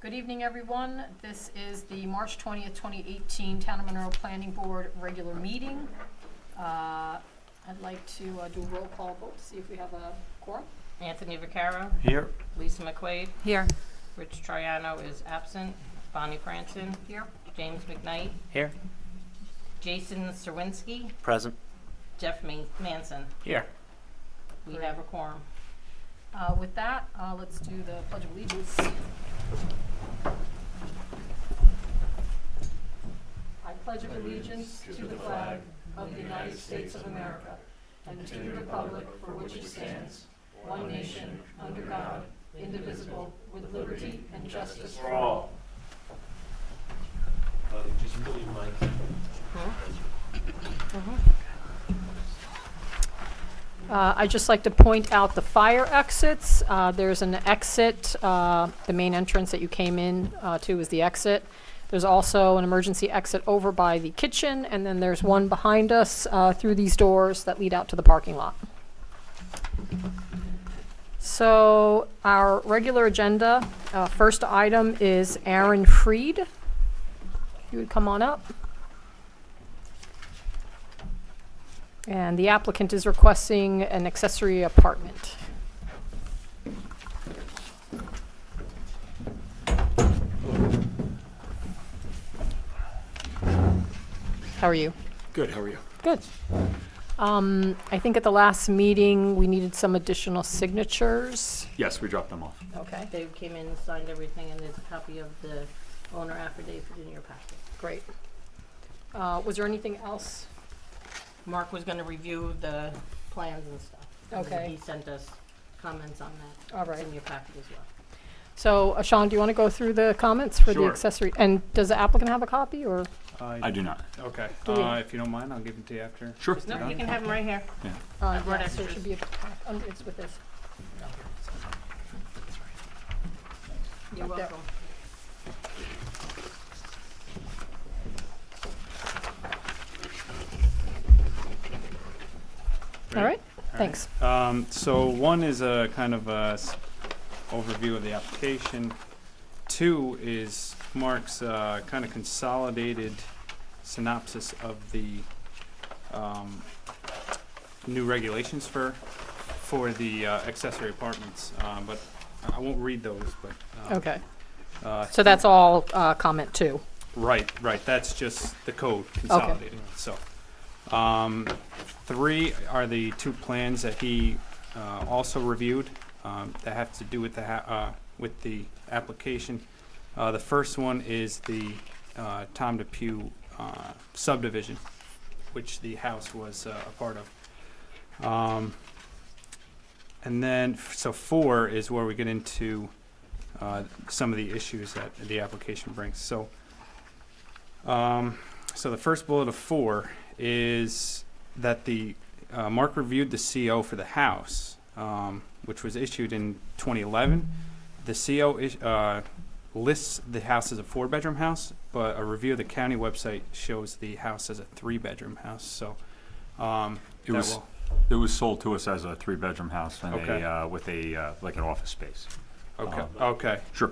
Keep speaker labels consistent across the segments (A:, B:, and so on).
A: Good evening, everyone. This is the March 20th, 2018 Town of Monroe Planning Board regular meeting. I'd like to do a roll call vote to see if we have a quorum.
B: Anthony Vaccaro.
C: Here.
B: Lisa McQuaid.
D: Here.
B: Rich Troiano is absent. Bonnie Franson.
A: Here.
B: James McKnight.
C: Here.
B: Jason Serwinski.
C: Present.
B: Jeff Manson.
C: Here.
B: We have a quorum.
A: With that, let's do the Pledge of Allegiance. I pledge allegiance to the flag of the United States of America and to the republic for which it stands, one nation, under God, indivisible, with liberty and justice for all.
E: Just really mic.
A: I'd just like to point out the fire exits. There's an exit, the main entrance that you came in to is the exit. There's also an emergency exit over by the kitchen, and then there's one behind us through these doors that lead out to the parking lot. So our regular agenda, first item is Aaron Freed. You would come on up. And the applicant is requesting an accessory apartment. How are you?
E: Good, how are you?
A: Good. I think at the last meeting, we needed some additional signatures.
E: Yes, we dropped them off.
A: Okay,
B: Dave came in and signed everything, and there's a copy of the owner affidavit in your packet.
A: great. Was there anything else?
B: Mark was going to review the plans and stuff.
A: Okay.
B: He sent us comments on that.
A: All right.
B: It's in your packet as well.
A: So, Sean, do you want to go through the comments for the
E: Sure.
A: accessory? And does the applicant have a copy, or?
E: I do not.
C: Okay.
A: Do we-
C: If you don't mind, I'll give it to you after.
E: Sure.
B: No, you can have them right here.
A: Yeah,
B: brought
A: so it
B: extras.
A: should be, it's with this.
B: You're
A: Up there.
B: welcome.
A: All right, thanks.
C: So one is a kind of overview of the application. Two is Mark's kind of consolidated synopsis of the new regulations for the accessory apartments. But I won't read those. But
A: Okay, so that's all comment two.
C: right. That's just the code consolidated. So. 3 are the 2 plans that he also reviewed that have to do with the application. The first one is the Tom DePew subdivision, which the house was a part of. And then, so 4 is where we get into some of the issues that the application brings. So, so the first bullet of 4 is that the Mark reviewed the CO for the house, which was issued in 2011. The CO lists the house as a 4-bedroom house, but a review of the county website shows the house as a 3-bedroom house. So
F: It was sold to us as a 3-bedroom house and
C: Okay.
F: with a like an office space.
C: okay. Okay.
F: Sure.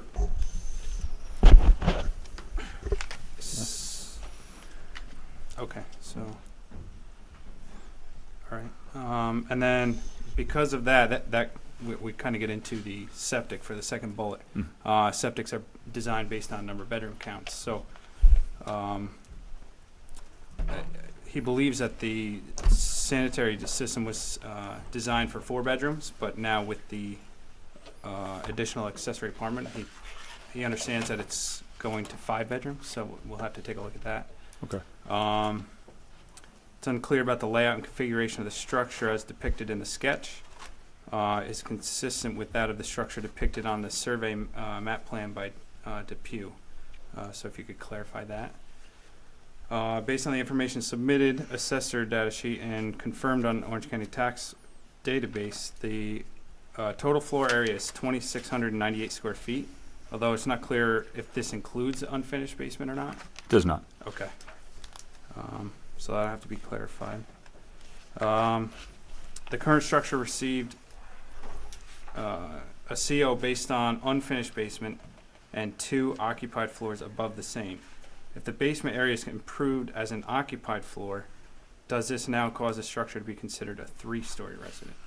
C: Okay, so, all right, and then because of that we kind of get into the septic for the second bullet. Septics are designed based on number of bedroom counts, so he believes that the sanitary system was designed for 4 bedrooms, but now with the additional accessory apartment, he understands that it's going to 5 bedrooms, so we'll have to take a look at that.
F: Okay.
C: It's unclear about the layout and configuration of the structure as depicted in the sketch. Is consistent with that of the structure depicted on the survey map plan by DePew. So if you could clarify that. Based on the information submitted, assessor data sheet, and confirmed on Orange County Tax Database, the total floor area is 2,698 square feet, although it's not clear if this includes the unfinished basement or not.
F: Does not.
C: Okay. So that'll have to be clarified. The current structure received a CO based on unfinished basement and 2 occupied floors above the same. If the basement area is improved as an occupied floor, does this now cause the structure to be considered a 3-story residence?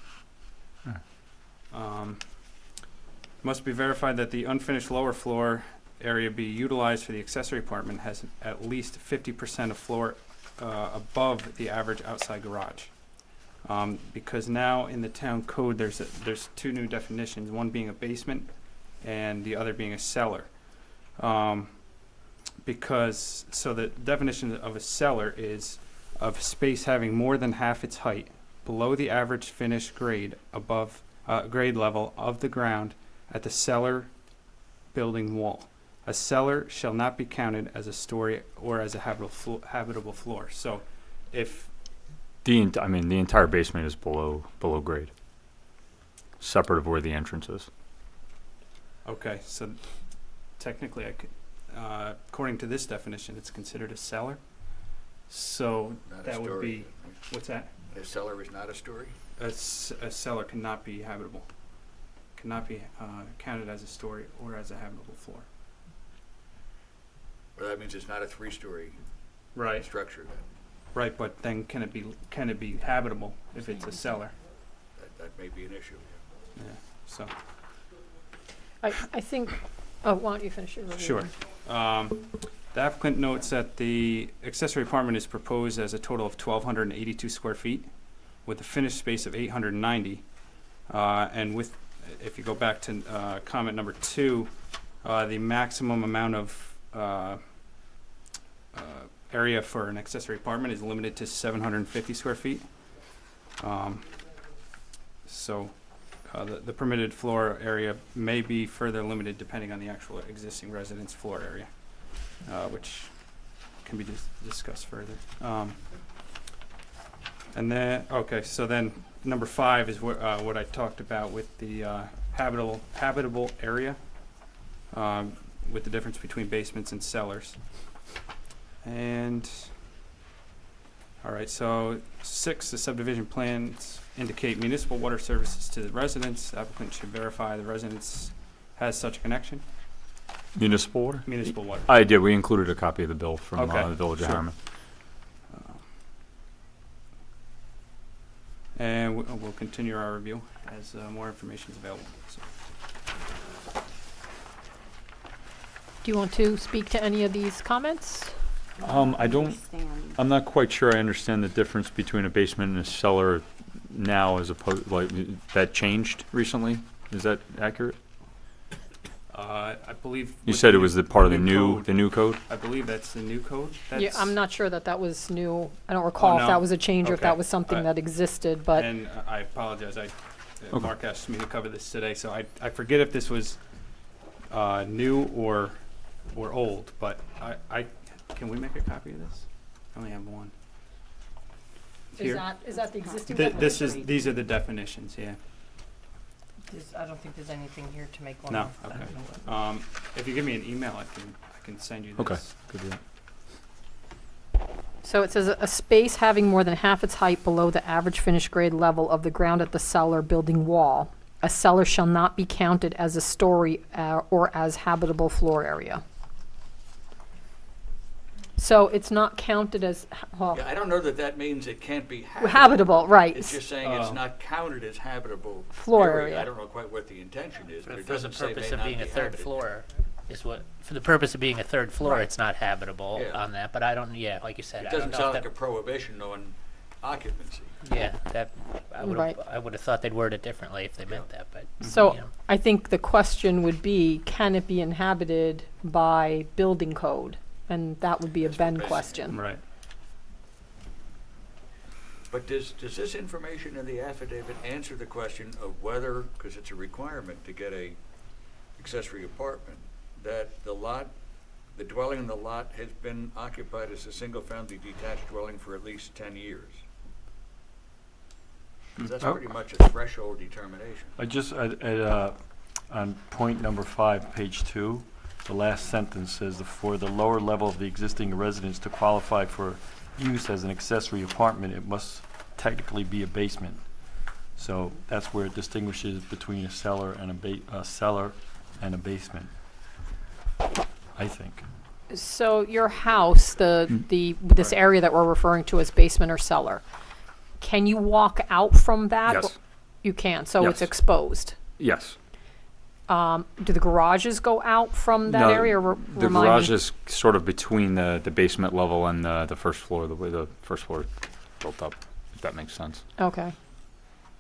C: Must be verified that the unfinished lower floor area be utilized for the accessory apartment has at least 50% of floor above the average outside garage. Because now in the town code, there's 2 new definitions, one being a basement and the other being a cellar. So the definition of a cellar is of space having more than half its height below the average finished grade above grade level of the ground at the cellar building wall. A cellar shall not be counted as a story or as a habitable floor. So if
F: The entire basement is below grade, separate of where the entrance is.
C: okay, so technically I could, according to this definition, it's considered a cellar. So
D: Not a
C: that would
D: story,
C: be, what's that?
D: A cellar is not a story?
C: A cellar cannot be habitable, cannot be counted as a story or as a habitable floor.
D: Well, that means it's not a 3-story
C: Right.
D: structure then.
C: Right, but then can it be habitable if it's a cellar?
D: That may be an issue.
C: Yeah. So
A: I think, oh, why don't you finish your review?
C: sure. The applicant notes that the accessory apartment is proposed as a total of 1,282 square feet, with a finished space of 890. And with, if you go back to comment number 2, the maximum amount of area for an accessory apartment is limited to 750 square feet. So the permitted floor area may be further limited depending on the actual existing residence floor area, which can be discussed further. And then, okay, so then number 5 is what I talked about with the habitable area, with the difference between basements and cellars. And, all right, so 6, the subdivision plans indicate municipal water services to the residents. The applicant should verify the residence has such a connection.
F: Municipal water?
C: Municipal water.
F: I did. We included a copy of the bill from
C: Okay,
F: the Village of
C: sure.
F: Harriman.
C: And we'll continue our review as more information is available. So.
A: Do you want to speak to any of these comments?
F: I'm not quite sure I understand the difference between a basement and a cellar now as opposed, like, that changed recently? Is that accurate?
C: I believe.
F: You
C: with
F: said
C: the
F: it was the part of the
C: code.
F: new code?
C: I believe that's the new code.
A: Yeah, I'm not sure that was new. I don't recall if
C: no.
A: that was a change or if
C: Okay.
A: that was something that existed, but
C: And I apologize.
F: Okay.
C: Mark asked me to cover this today, so I forget if this was new or old. But I can we make a copy of this? I only have one. Here.
A: is that the existing
C: These are the definitions. Yeah.
B: I don't think there's anything here to make one.
C: No.
B: I don't
C: Okay.
B: know what-
C: If you give me an email, I can send you this.
F: Okay. Good to know.
A: So it says a space having more than half its height below the average finished grade level of the ground at the cellar building wall. A cellar shall not be counted as a story or as habitable floor area. So it's not counted as, well,
D: Yeah, I don't know that means it can't be habitable.
A: habitable, right.
D: It's just saying it's
C: Oh.
D: not counted as habitable
A: Floor area.
D: I don't know quite what the intention is, but
G: For
D: it
G: the
D: doesn't say
G: purpose
D: may
G: of
D: not
G: being
D: be
G: a third
D: habited.
G: floor is what, for the purpose of being a third floor,
D: Right.
G: it's not habitable
D: Yeah.
G: on that, but I don't, yeah, like you said,
D: It
G: I don't
D: doesn't
G: know
D: sound
G: if
D: like a prohibition on occupancy.
G: yeah, that,
A: Right.
G: I would have thought they'd word it differently if they meant that, but,
A: So
G: you know.
A: I think the question would be, can it be inhabited by building code? And that would be a
D: That's what
A: Ben
D: basically-
A: question.
C: Right.
D: But does this information in the affidavit answer the question of whether, because it's a requirement to get a accessory apartment, that the dwelling in the lot has been occupied as a single-family detached dwelling for at least 10 years? 'Cause that's
F: Oh.
D: pretty much a threshold determination.
H: I just, on point number 5, page 2, the last sentence says, for the lower level of the existing residence to qualify for use as an accessory apartment, it must technically be a basement. So that's where it distinguishes between a cellar and a basement. I think.
A: So your house, this area that we're referring to as basement or cellar, can you walk out from that?
F: Yes.
A: You can, so it's
F: Yes.
A: exposed.
F: Yes.
A: Do the garages go out from that
F: No,
A: area?
F: The
A: Remind
F: garage
A: me.
F: is sort of between the basement level and the first floor, the way the first floor is built up, if that makes sense.
A: Okay.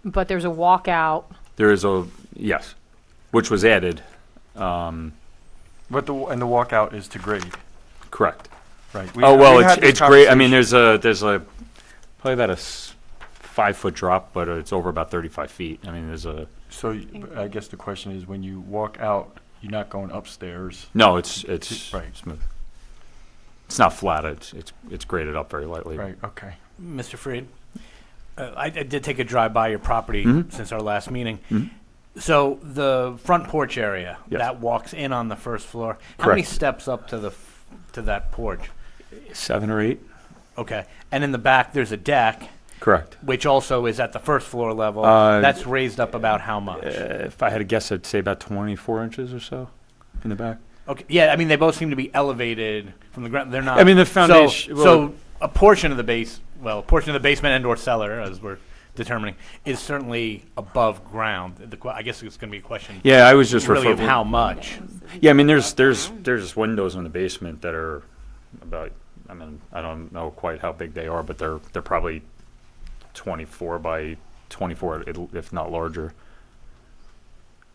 A: But there's a walkout.
F: There is yes, which was added,
H: But the walkout is to grade,
F: correct.
H: right?
F: Oh, well, it's great. I mean, there's probably about a 5-foot drop, but it's over about 35 feet. I mean, there's a,
H: So I guess the question is, when you walk out, you're not going upstairs.
F: no, it's
H: Right.
F: smooth. It's not flat, it's graded up very lightly.
H: Right, okay.
I: Mr. Freed, I did take a drive by your property
F: Mhm.
I: since our last meeting.
F: Mhm.
I: So the front porch area,
F: Yes.
I: that walks in on the first floor. How many
F: Correct.
I: steps up to to that porch?
F: 7 or 8?
I: Okay. And in the back, there's a deck,
F: Correct.
I: which also is at the first floor level.
F: Uh,
I: That's raised up about how much?
F: If I had to guess, I'd say about 24 inches or so in the back.
I: Okay. Yeah, I mean, they both seem to be elevated from the ground. They're not.
F: I mean, the foundation-
I: So a portion of the a portion of the basement and/or cellar, as we're determining, is certainly above ground. I guess it's going to be a question.
F: Yeah, I was just
I: Really, of
F: referring.
I: how much?
F: Yeah, I mean, there's windows in the basement that are about. I mean, I don't know quite how big they are, but they're probably 24 by 24, if not larger.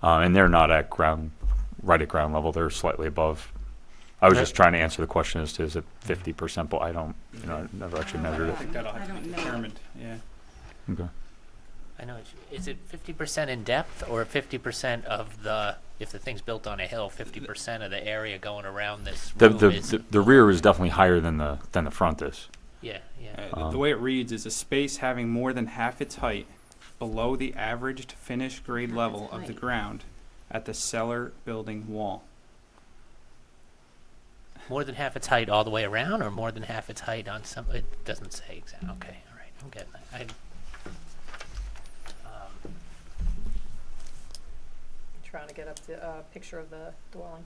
F: And they're not at right at ground level. They're slightly above. I was just trying to answer the question as to is it 50%, but I don't, I've never actually measured
C: I
F: it.
C: think that'll have to be determined, yeah.
F: Okay.
G: I know, is it 50% in depth or 50% of if the thing's built on a hill, 50% of the area going around this room is?
F: The rear is definitely higher than the front is.
G: Yeah, yeah.
C: The way it reads is a space having more than half its height below the averaged finished grade level of the ground at the cellar building wall.
G: More than half its height all the way around, or more than half its height on some? It doesn't say exactly. Okay, all right, I'm getting that.
A: Trying to get up the picture of the dwelling.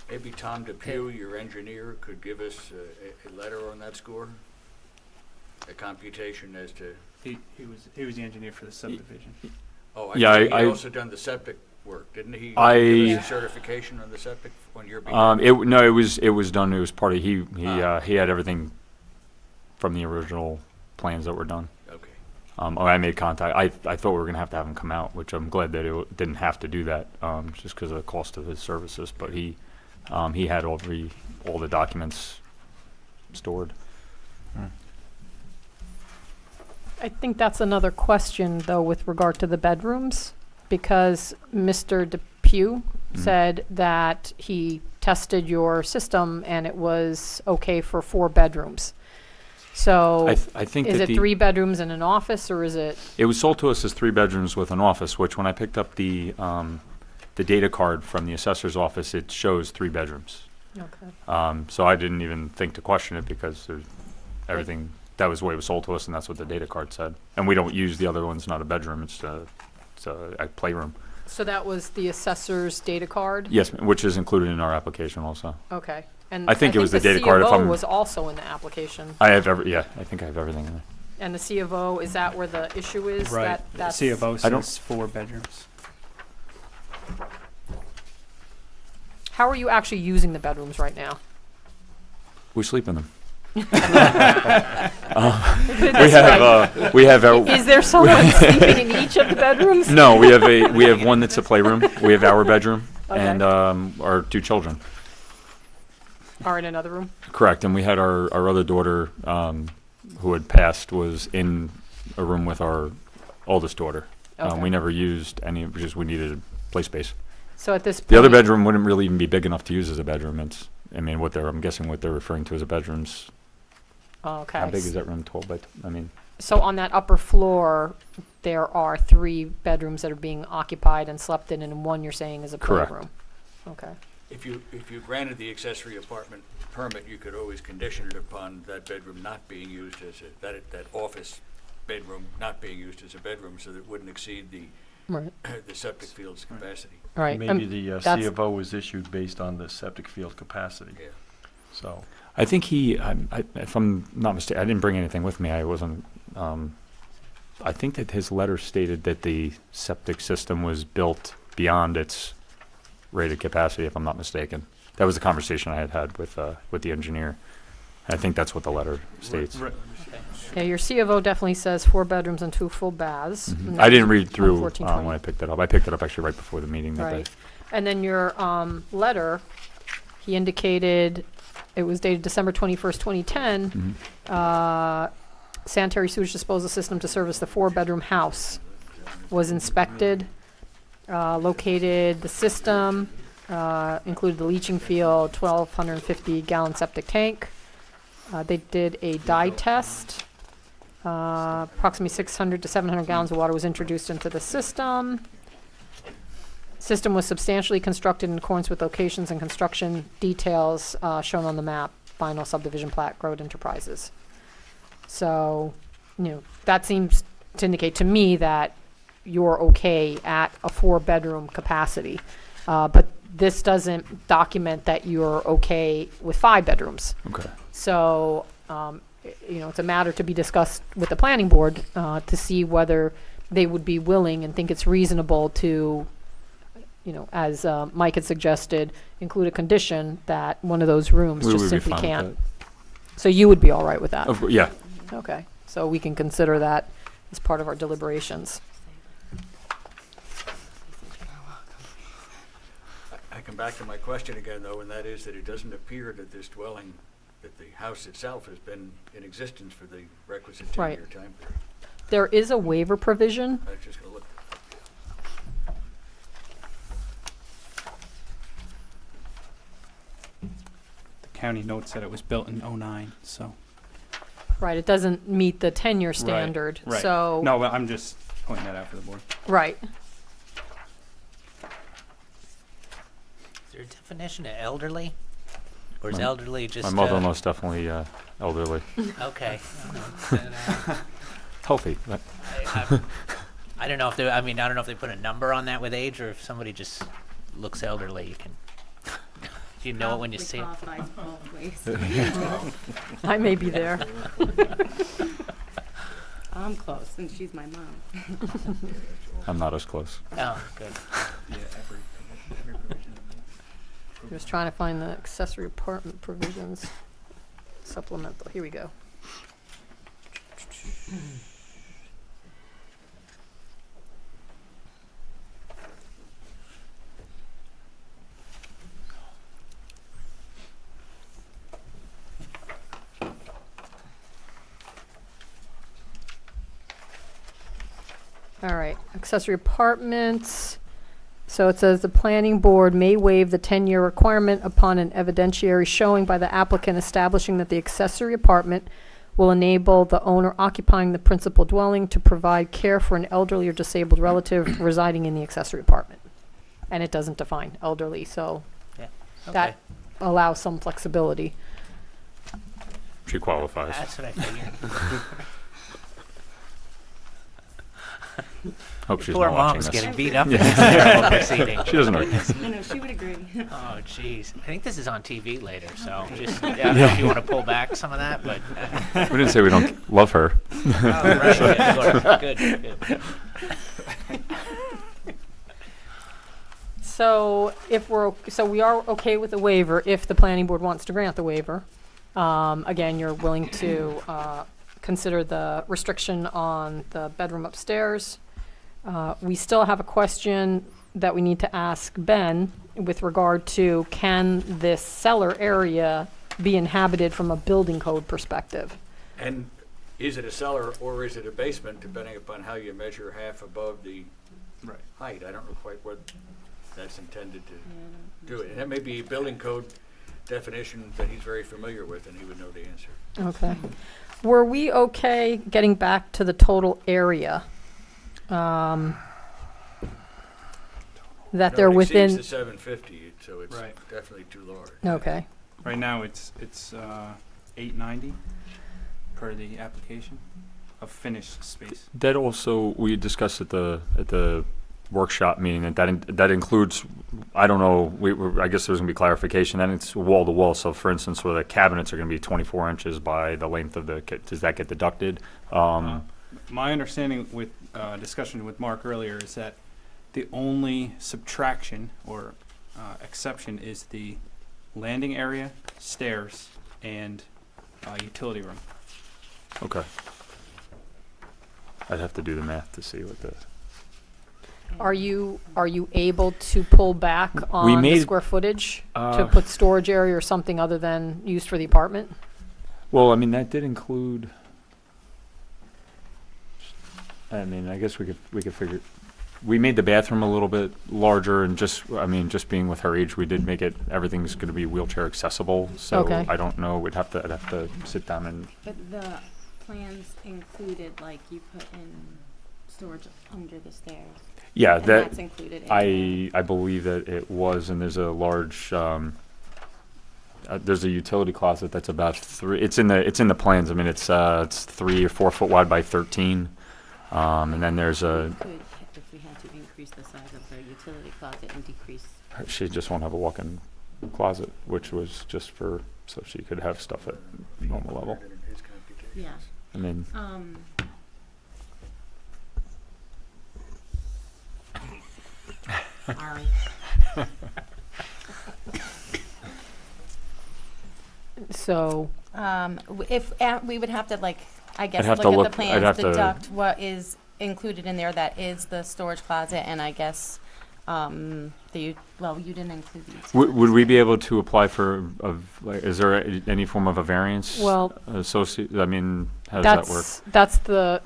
D: Maybe Tom Depew, your engineer, could give us a letter on that score? A computation as to,
C: He was the engineer for the subdivision.
D: oh,
F: Yeah,
D: I think he
F: I-
D: also done the septic work, didn't he?
F: I-
D: Give us a certification on the septic on your behalf?
F: It was done. It was part of he had everything from the original plans that were done.
D: Okay.
F: I made contact. I thought we were gonna have to have him come out, which I'm glad that it didn't have to do that, just because of the cost of his services. But he had all the documents stored.
A: I think that's another question, though, with regard to the bedrooms, because Mr. Depew said that he tested your system and it was okay for 4 bedrooms. So
F: I think
A: is
F: that
A: it 3 bedrooms and an office, or is it?
F: it was sold to us as 3 bedrooms with an office. Which when I picked up the data card from the assessor's office, it shows 3 bedrooms.
A: Okay.
F: So I didn't even think to question it because everything. That was the way it was sold to us, and that's what the data card said. And we don't use the other one's not a bedroom; it's a playroom.
A: So that was the assessor's data card?
F: Yes, which is included in our application also.
A: Okay. And
F: I think it was the data card if
A: C of O
F: I'm-
A: was also in the application.
F: I have I think I have everything in there.
A: And the C of O, is that where the issue is?
I: Right.
A: That's
C: C of O
F: I don't-
C: says 4 bedrooms.
A: How are you actually using the bedrooms right now?
F: We sleep in them.
A: Put it
F: We
A: this
F: have
A: way.
F: we have our
A: Is there someone sleeping in each of the bedrooms?
F: no. We have one that's a playroom. We have our bedroom
A: Okay.
F: and our 2 children.
A: Or in another room?
F: Correct. And we had our other daughter who had passed was in a room with our oldest daughter.
A: Okay.
F: We never used any because we needed play space.
A: So at this point.
F: The other bedroom wouldn't really even be big enough to use as a bedroom. I'm guessing what they're referring to as a bedroom's.
A: Okay.
F: How big is that room? 12 by,
A: So on that upper floor, there are 3 bedrooms that are being occupied and slept in, and one you're saying is a
F: Correct.
A: playroom? Okay.
D: If you granted the accessory apartment permit, you could always condition it upon that bedroom not being used as that office bedroom not being used as a bedroom, so that it wouldn't exceed the
A: Right,
D: the septic field's capacity.
A: right.
H: Maybe the
A: that's-
H: CFO was issued based on the septic field capacity,
D: Yeah.
H: so.
F: I think if I'm not mistaken, I didn't bring anything with me. I wasn't. I think that his letter stated that the septic system was built beyond its rated capacity. If I'm not mistaken, that was the conversation I had had with the engineer. I think that's what the letter states.
A: Yeah, your C of O definitely says 4 bedrooms and 2 full baths. and
F: I
A: that
F: didn't
A: was
F: read through
A: 1420.
F: when I picked it up. I picked it up actually right before the meeting that
A: Right.
F: day.
A: And then your letter, he indicated, it was dated December 21st, 2010, sanitary sewage disposal system to service the 4-bedroom house was inspected, located the system, included the leaching field, 1,250-gallon septic tank. They did a dye test. Approximately 600 to 700 gallons of water was introduced into the system. System was substantially constructed in accordance with locations and construction details shown on the map, final subdivision plat, Grote Enterprises. So, that seems to indicate to me that you're okay at a 4-bedroom capacity. But this doesn't document that you're okay with 5 bedrooms.
F: Okay.
A: So, it's a matter to be discussed with the planning board to see whether they would be willing and think it's reasonable to, as Mike had suggested, include a condition that one of those rooms
F: We
A: just
F: would be
A: simply
F: fine with
A: can't. So you would be all right with that?
F: Yeah.
A: Okay, so we can consider that as part of our deliberations.
D: I come back to my question again, though, and that is that it doesn't appear that this dwelling, that the house itself has been in existence for the requisite 10-year
A: Right.
D: time period.
A: There is a waiver provision.
D: I was just gonna look.
C: The county notes that it was built in '09, so.
A: Right, it doesn't meet the 10-year standard,
C: Right.
A: so.
C: No, but I'm just pointing that out for the board.
A: Right.
G: Is there a definition of elderly? Or is
F: My-
G: elderly just?
F: My mother-in-law's definitely elderly,
G: Okay.
F: healthy. But
G: I don't know if they. I mean, I don't know if they put a number on that with age, or if somebody just looks elderly. You can. Do you know it when you see it?
B: Qualifies both ways.
A: I may be there.
B: I'm close, and she's my mom.
F: I'm not as close.
G: Oh, good.
C: Yeah, every provision.
A: Just trying to find the accessory apartment provisions supplemental. Here we go. All right, accessory apartments. So it says the planning board may waive the 10-year requirement upon an evidentiary showing by the applicant establishing that the accessory apartment will enable the owner occupying the principal dwelling to provide care for an elderly or disabled relative residing in the accessory apartment. And it doesn't define elderly, so
G: Okay.
A: that allows some flexibility.
F: She qualifies.
G: That's what I figured.
F: Hope she's
G: Poor
F: not watching
G: mom's
F: this.
G: getting beat up in this terrible proceeding.
F: She doesn't know.
B: I know, she would agree.
G: Oh, jeez. I think this is on TV later, so just, I don't know if you want to pull back some of that, but.
F: We didn't say we don't love her.
G: Oh, right, good.
A: So if so we are okay with the waiver if the planning board wants to grant the waiver. Again, you're willing to consider the restriction on the bedroom upstairs. We still have a question that we need to ask Ben with regard to, can this cellar area be inhabited from a building code perspective?
D: And is it a cellar or is it a basement, depending upon how you measure half above the
C: Right.
D: height? I don't know quite what that's intended to do it. And that may be a building code definition that he's very familiar with, and he would know the answer.
A: Okay. Were we okay getting back to the total area? That
D: No,
A: they're
D: it
A: within,
D: exceeds the 750, so it's
C: Right.
D: definitely too large.
A: okay,
C: Right now, it's 890 per the application of finished space.
F: That also, we discussed at the workshop meeting, that includes, I don't know, I guess there's gonna be clarification, and it's wall to wall, so for instance, where the cabinets are gonna be 24 inches by the length of the, does that get deducted?
C: My understanding with discussion with Mark earlier is that the only subtraction or exception is the landing area, stairs, and utility room.
F: Okay. I'd have to do the math to see what the.
A: Are you able to pull back on the
F: made-
A: square footage to put storage area or something other than used for the apartment?
F: Well, I mean, that did include. I mean, I guess we could figure. We made the bathroom a little bit larger, and just being with her age, we did make it. Everything's going to be wheelchair accessible. So
A: Okay.
F: I don't know. I'd have to sit down and.
J: But the plans included, like, you put in storage under the stairs.
F: Yeah,
J: And
F: that
J: that's included in
F: I believe that it was, and there's a large. There's a utility closet that's about 3. It's in the plans. I mean, it's 3 or 4 foot wide by 13. And then there's a.
J: We could, if we had to increase the size of the utility closet and decrease.
F: She just won't have a walk-in closet, which was just so she could have stuff at normal level.
J: Yeah.
F: I mean,
J: Sorry.
A: So,
J: We would have to, like, I guess,
F: have
J: look
F: to
J: at
F: look-
J: the
F: I'd have
J: plans,
F: to-
J: deduct what is included in there that is the storage closet, and I guess, you didn't include these.
F: would we be able to apply for is there any form of a variance?
A: Well,
F: associated. I mean, how does that work?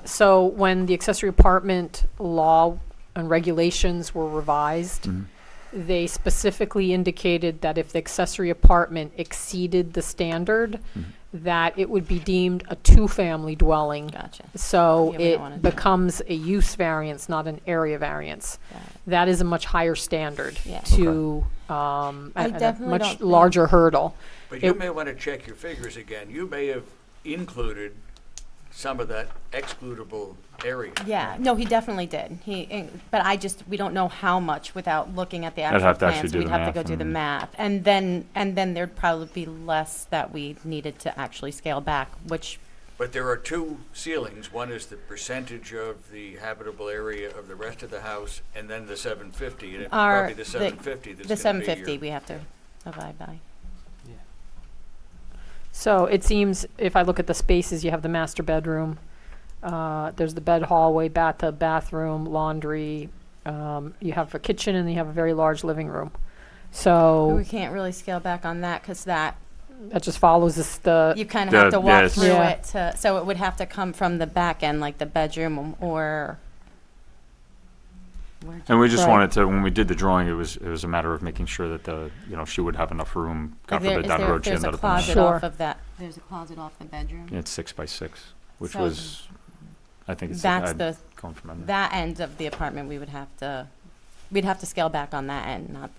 A: So when the accessory apartment law and regulations were revised,
F: Mhm.
A: they specifically indicated that if the accessory apartment exceeded the standard,
F: Mhm.
A: that it would be deemed a two-family dwelling.
J: Gotcha.
A: So
J: Yeah, we don't wanna
A: it
J: do that.
A: becomes a use variance, not an area variance.
J: Got it.
A: That is a much higher standard
J: Yeah.
A: to,
J: I
A: and a
J: definitely don't
A: much
J: think-
A: larger hurdle.
D: But you
A: It-
D: may want to check your figures again. You may have included some of that excludable area.
J: Yeah, no, he definitely did. But we don't know how much without looking at the
F: I'd
J: actual
F: have to actually
J: plans.
F: do
J: We'd
F: the
J: have to
F: math
J: go do the
F: and-
J: math. And then there'd probably be less that we needed to actually scale back, which,
D: But there are 2 ceilings. One is the percentage of the habitable area of the rest of the house, and then the 750. And it's
J: are
D: probably the 750 that's
J: the
D: gonna be
J: 750
D: your-
J: we have to abide by.
A: So it seems, if I look at the spaces, you have the master bedroom, there's the bed, hallway, bathtub, bathroom, laundry, you have a kitchen, and you have a very large living room. So
J: We can't really scale back on that because that,
A: that just follows the
J: you kind of have to walk
F: yes.
J: through
A: Yeah.
J: it so it would have to come from the back end, like the bedroom or.
F: And we just
A: Right.
F: wanted to, when we did the drawing, it was a matter of making sure that she would have enough room. God forbid down the road she
J: There's
F: ended
J: a
F: up in a
J: closet
A: Sure.
J: off of that. There's a closet off the bedroom.
F: It's 6 by 6, which
J: So
F: was, I think it's.
J: That's
F: I'd
J: the,
F: going from memory.
J: that end of the apartment, we'd have to scale back on that end, not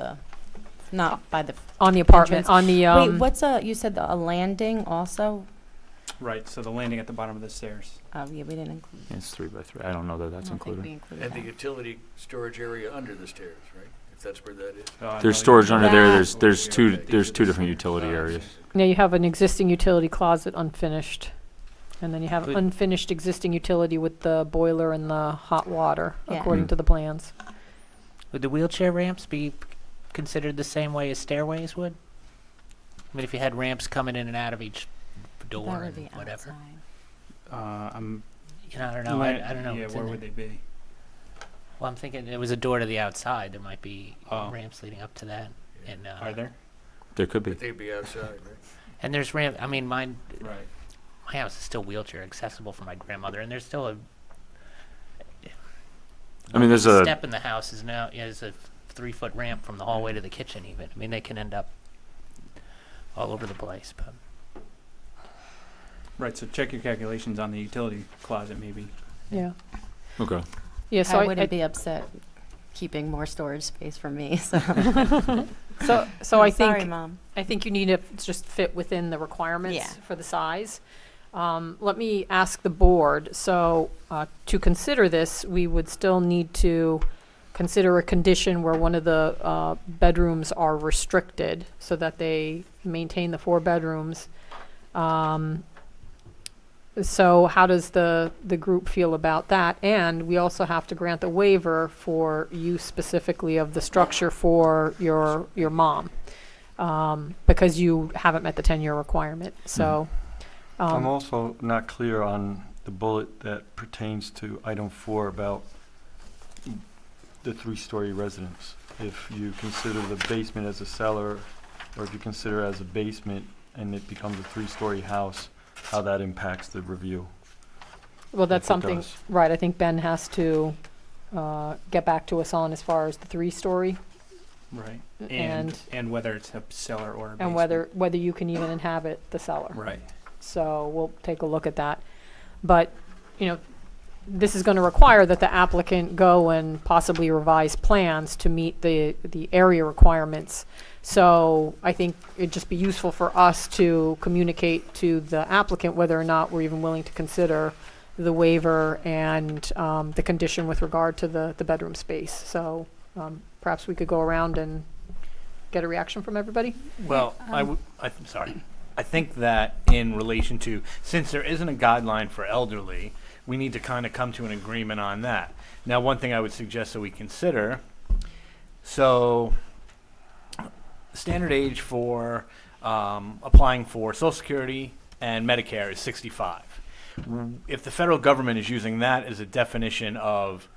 J: by the.
A: on the apartment,
J: entrance.
A: on the,
J: Wait, you said a landing also?
C: Right, so the landing at the bottom of the stairs.
J: Oh, yeah, we didn't include.
F: It's 3 by 3. I don't know that
J: I
F: that's
J: don't think we
F: included.
J: included
D: And the
J: that.
D: utility storage area under the stairs, right? If that's where that is.
F: There's storage under there.
J: That-
F: There's two different utility areas.
A: now you have an existing utility closet unfinished. And then you have
G: Good.
A: unfinished existing utility with the boiler and the hot water,
J: Yeah.
A: according
F: Mm.
A: to the plans.
G: Would the wheelchair ramps be considered the same way as stairways would? I mean, if you had ramps coming in and out of each door
J: That would
G: and
J: be
G: whatever.
J: outside.
C: I'm.
G: I don't know. I don't know.
C: Yeah,
G: what's
C: where
G: in
C: would
G: there.
C: they be?
G: Well, I'm thinking it was a door to the outside. There might be
C: Oh.
G: ramps leading up to that. And
C: Are there?
F: There could be.
D: But they'd be outside, right?
G: and there's ramp. I mean, my
C: Right.
G: house is still wheelchair accessible for my grandmother, and there's still a.
F: I mean, there's a.
G: step in the house is a 3-foot ramp from the hallway to the kitchen. Even I mean, they can end up all over the place. But
C: Right, so check your calculations on the utility closet, maybe.
A: Yeah.
F: Okay.
A: Yeah, so
J: I wouldn't be upset keeping more storage space for me, so.
A: So I
J: Sorry,
A: think,
J: Mom.
A: I think you need to just fit within the requirements
J: Yeah.
A: for the size. Let me ask the board, so to consider this, we would still need to consider a condition where one of the bedrooms are restricted so that they maintain the 4 bedrooms. So how does the group feel about that? And we also have to grant a waiver for use specifically of the structure for your mom, because you haven't met the 10-year requirement. So
H: I'm also not clear on the bullet that pertains to item 4 about the 3-story residence. If you consider the basement as a cellar, or if you consider it as a basement and it becomes a 3-story house, how that impacts the review.
A: well, that's
H: If it
A: something,
H: does.
A: right, I think Ben has to get back to us on as far as the 3-story
C: Right.
A: and
C: whether it's a cellar or a basement.
A: and whether you can even inhabit the cellar.
C: Right.
A: So we'll take a look at that. But, this is going to require that the applicant go and possibly revise plans to meet the area requirements. So I think it'd just be useful for us to communicate to the applicant whether or not we're even willing to consider the waiver and the condition with regard to the bedroom space. So perhaps we could go around and get a reaction from everybody?
I: Well, sorry. I think that in relation to, since there isn't a guideline for elderly, we need to kind of come to an agreement on that. Now, one thing I would suggest that we consider, so standard age for applying for Social Security and Medicare is 65. If the federal government is using that as a definition of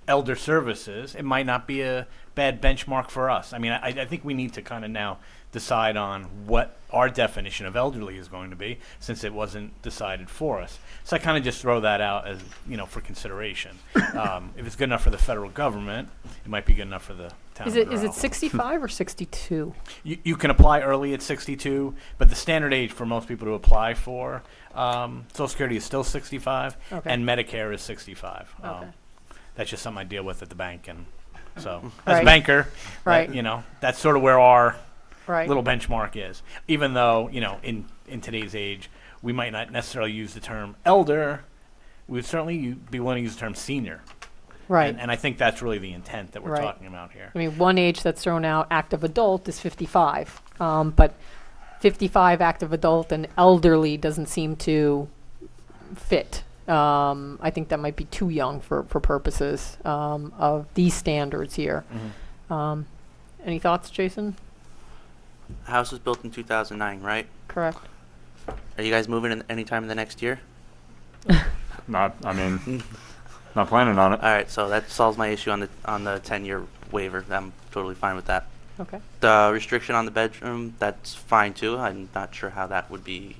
I: elder services, it might not be a bad benchmark for us. I mean, I think we need to kind of now decide on what our definition of elderly is going to be, since it wasn't decided for us. So I kind of just throw that out as, for consideration. If it's good enough for the federal government, it might be good enough for the town
A: Is
I: of
A: it
I: Monroe.
A: 65 or 62?
I: You can apply early at 62, but the standard age for most people to apply for Social Security is still 65,
A: Okay.
I: and Medicare is 65.
A: Okay.
I: That's just something I deal with at the bank, and so
A: Right.
I: as a banker,
A: Right.
I: that's sort of where our
A: Right.
I: little benchmark is. Even though in today's age, we might not necessarily use the term elder, we would certainly be willing to use the term senior.
A: Right.
I: And I think that's really the intent that we're
A: Right.
I: talking about here.
A: I mean, one age that's thrown out, active adult, is 55. But 55 active adult and elderly doesn't seem to fit. I think that might be too young for purposes of these standards here.
I: Mhm.
A: Any thoughts, Jason?
K: House was built in 2009, right?
A: Correct.
K: Are you guys moving in anytime in the next year?
F: Not planning on it.
K: All right, so that solves my issue on the 10-year waiver. I'm totally fine with that.
A: Okay.
K: The restriction on the bedroom, that's fine too. I'm not sure how that would be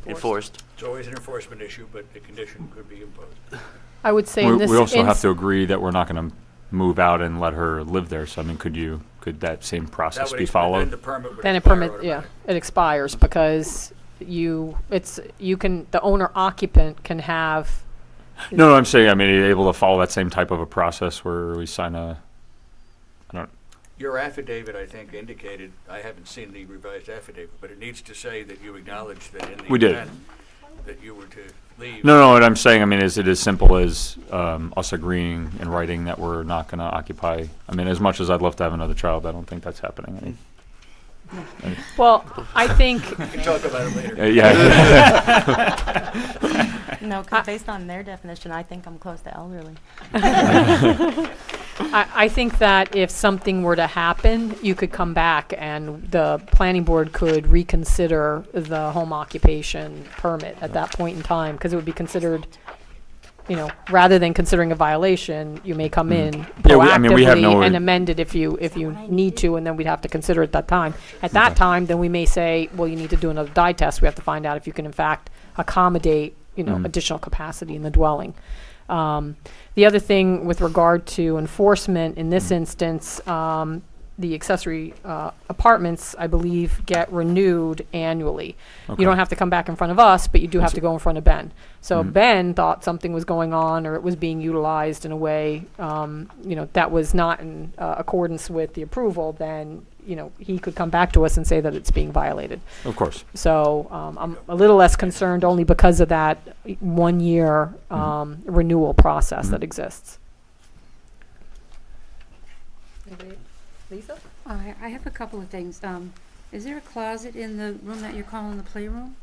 K: enforced.
D: It's always an enforcement issue, but the condition could be imposed.
A: I would say in this
F: We also have
A: instance-
F: to agree that we're not going to move out and let her live there. So, I mean, could that same process
D: That would
F: be
D: expire-
F: followed?
D: Then the permit would
A: Then a
D: expire
A: permit, yeah,
D: automatically.
A: it expires because the owner occupant can have.
F: No, I'm saying, I mean, are you able to follow that same type of a process where we sign
D: Your affidavit, I think, indicated, I haven't seen the revised affidavit, but it needs to say that you acknowledge that in the
F: We did.
D: event that you were to leave.
F: No, what I'm saying, I mean, is it as simple as us agreeing in writing that we're not going to occupy? I mean, as much as I'd love to have another child, I don't think that's happening.
A: Well, I think,
D: We can talk about it later.
F: Yeah.
J: No, 'cause based on their definition, I think I'm close to elderly.
A: I think that if something were to happen, you could come back and the planning board could reconsider the home occupation permit at that point in time, because it would be considered, rather than considering a violation, you may come in
F: Yeah, we have no-
A: proactively and amend it if you need to, and then we'd have to consider it at that time. At that time, then we may say, well, you need to do another dye test. We have to find out if you can in fact accommodate, additional capacity in the dwelling. The other thing with regard to enforcement in this instance, the accessory apartments, I believe, get renewed annually.
F: Okay.
A: You don't have to come back in front of us, but you do have to go in front of Ben. So if Ben thought something was going on or it was being utilized in a way, that was not in accordance with the approval, then, he could come back to us and say that it's being violated.
F: Of course.
A: So I'm a little less concerned only because of that 1 year renewal process that exists. Anybody? Lisa?
L: I have a couple of things. Is there a closet in the room that you're calling the playroom?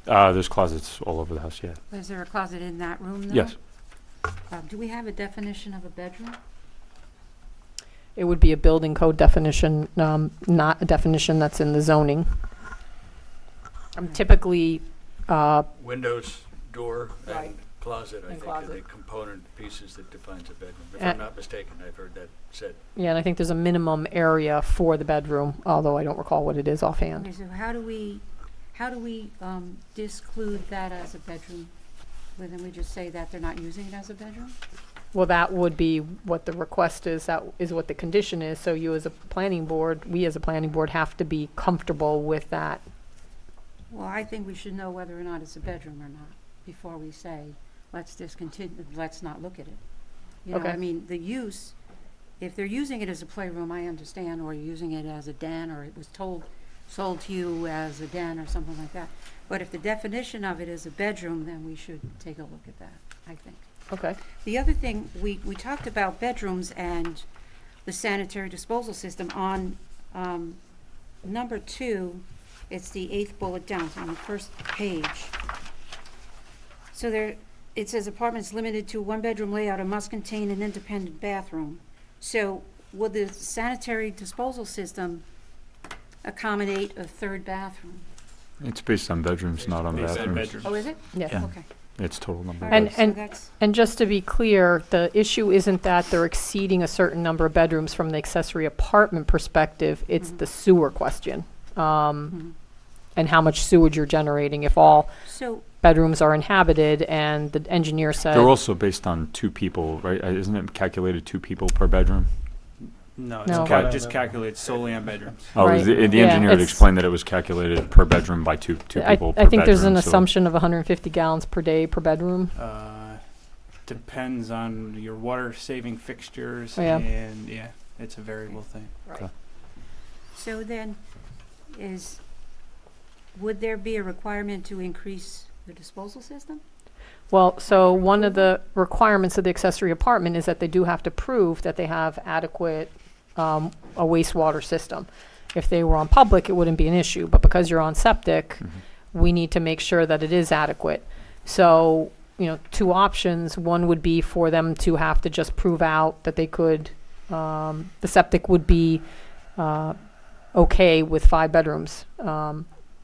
F: There's closets all over the house, yeah.
L: Is there a closet in that room, though?
F: Yes.
L: Do we have a definition of a bedroom?
A: It would be a building code definition, not a definition that's in the zoning. Typically,
D: Windows, door,
A: Right.
D: and closet, I
A: And
D: think, are the
A: closet.
D: component pieces that defines a bedroom. If
A: Uh,
D: I'm not mistaken, I've heard that said.
A: yeah, and I think there's a minimum area for the bedroom, although I don't recall what it is offhand.
L: Okay, so how do we disclude that as a bedroom? Well, then we just say that they're not using it as a bedroom?
A: Well, that would be what the request is, that is what the condition is, so you as a planning board, we as a planning board have to be comfortable with that.
L: Well, I think we should know whether or not it's a bedroom or not before we say, let's discontinue, let's not look at it. You know,
A: Okay.
L: I mean, the use, if they're using it as a playroom, I understand, or you're using it as a den, or it was sold to you as a den or something like that. But if the definition of it is a bedroom, then we should take a look at that, I think.
A: Okay.
L: The other thing, we talked about bedrooms and the sanitary disposal system on, number 2, it's the 8th bullet down on the first page. So there, it says apartments limited to 1-bedroom layout and must contain an independent bathroom. So would the sanitary disposal system accommodate a 3rd bathroom?
F: It's based on bedrooms, not on
C: Based on
F: bathrooms.
C: bedrooms.
L: Oh, is it?
A: Yeah.
F: Yeah.
L: Okay.
F: It's total number.
L: All
F: of
A: And-
L: right,
F: beds.
L: so that's,
A: And just to be clear, the issue isn't that they're exceeding a certain number of bedrooms from the accessory apartment perspective, it's the sewer question. And how much sewage you're generating. If all
L: so,
A: bedrooms are inhabited and the engineer said.
F: They're also based on 2 people, right? Isn't it calculated 2 people per bedroom?
C: No,
A: No.
C: it's just calculated solely on bedrooms.
F: Oh,
A: Right.
F: the
A: Yeah,
F: engineer had
A: it's-
F: explained that it was calculated per bedroom by two people per
A: I think there's an
F: bedroom, so-
A: assumption of 150 gallons per day per bedroom.
C: Depends on your water saving fixtures,
A: Oh, yeah.
C: and yeah, it's a variable thing.
A: Right.
L: so then would there be a requirement to increase the disposal system?
A: Well, so one of the requirements of the accessory apartment is that they do have to prove that they have adequate, a wastewater system. If they were on public, it wouldn't be an issue, but because you're on septic, we need to make sure that it is adequate. So, 2 options, one would be for them to have to just prove out that they could, the septic would be, okay with 5 bedrooms,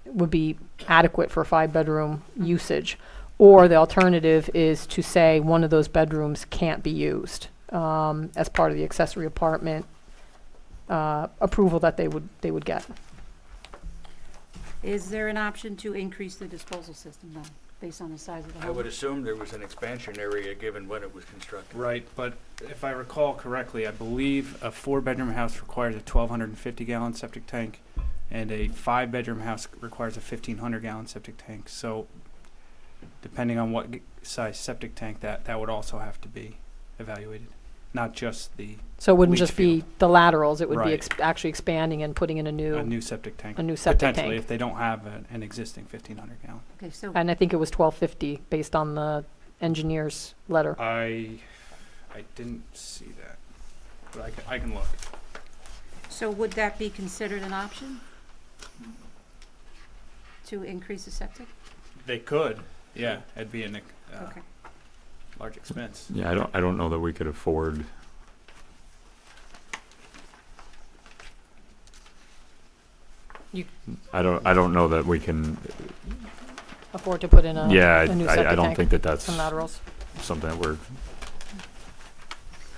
A: would be adequate for 5-bedroom usage. Or the alternative is to say one of those bedrooms can't be used as part of the accessory apartment approval that they would get.
L: Is there an option to increase the disposal system then, based on the size of the
D: I
L: home?
D: would assume there was an expansion area given when it was constructed.
C: Right, but if I recall correctly, I believe a 4-bedroom house requires a 1,250-gallon septic tank, and a 5-bedroom house requires a 1,500-gallon septic tank. So, depending on what size septic tank, that would also have to be evaluated, not just the
A: So it wouldn't
C: leach
A: just be
C: field.
A: the laterals, it would be
C: Right.
A: actually expanding and putting in a
C: A
A: new,
C: new septic tank.
A: a new septic
C: Potentially,
A: tank.
C: if they don't have an existing 1,500-gallon.
L: Okay, so,
A: And I think it was 1250 based on the engineer's letter.
C: I didn't see that, but I can look.
L: so would that be considered an option? To increase the septic?
C: They could, yeah, it'd be a
L: Okay.
C: large expense.
F: Yeah, I don't know that we could afford. I don't know that we can.
A: Afford to put in a new
F: Yeah,
A: septic
F: I don't
A: tank,
F: think that that's
A: some laterals.
F: something that we're.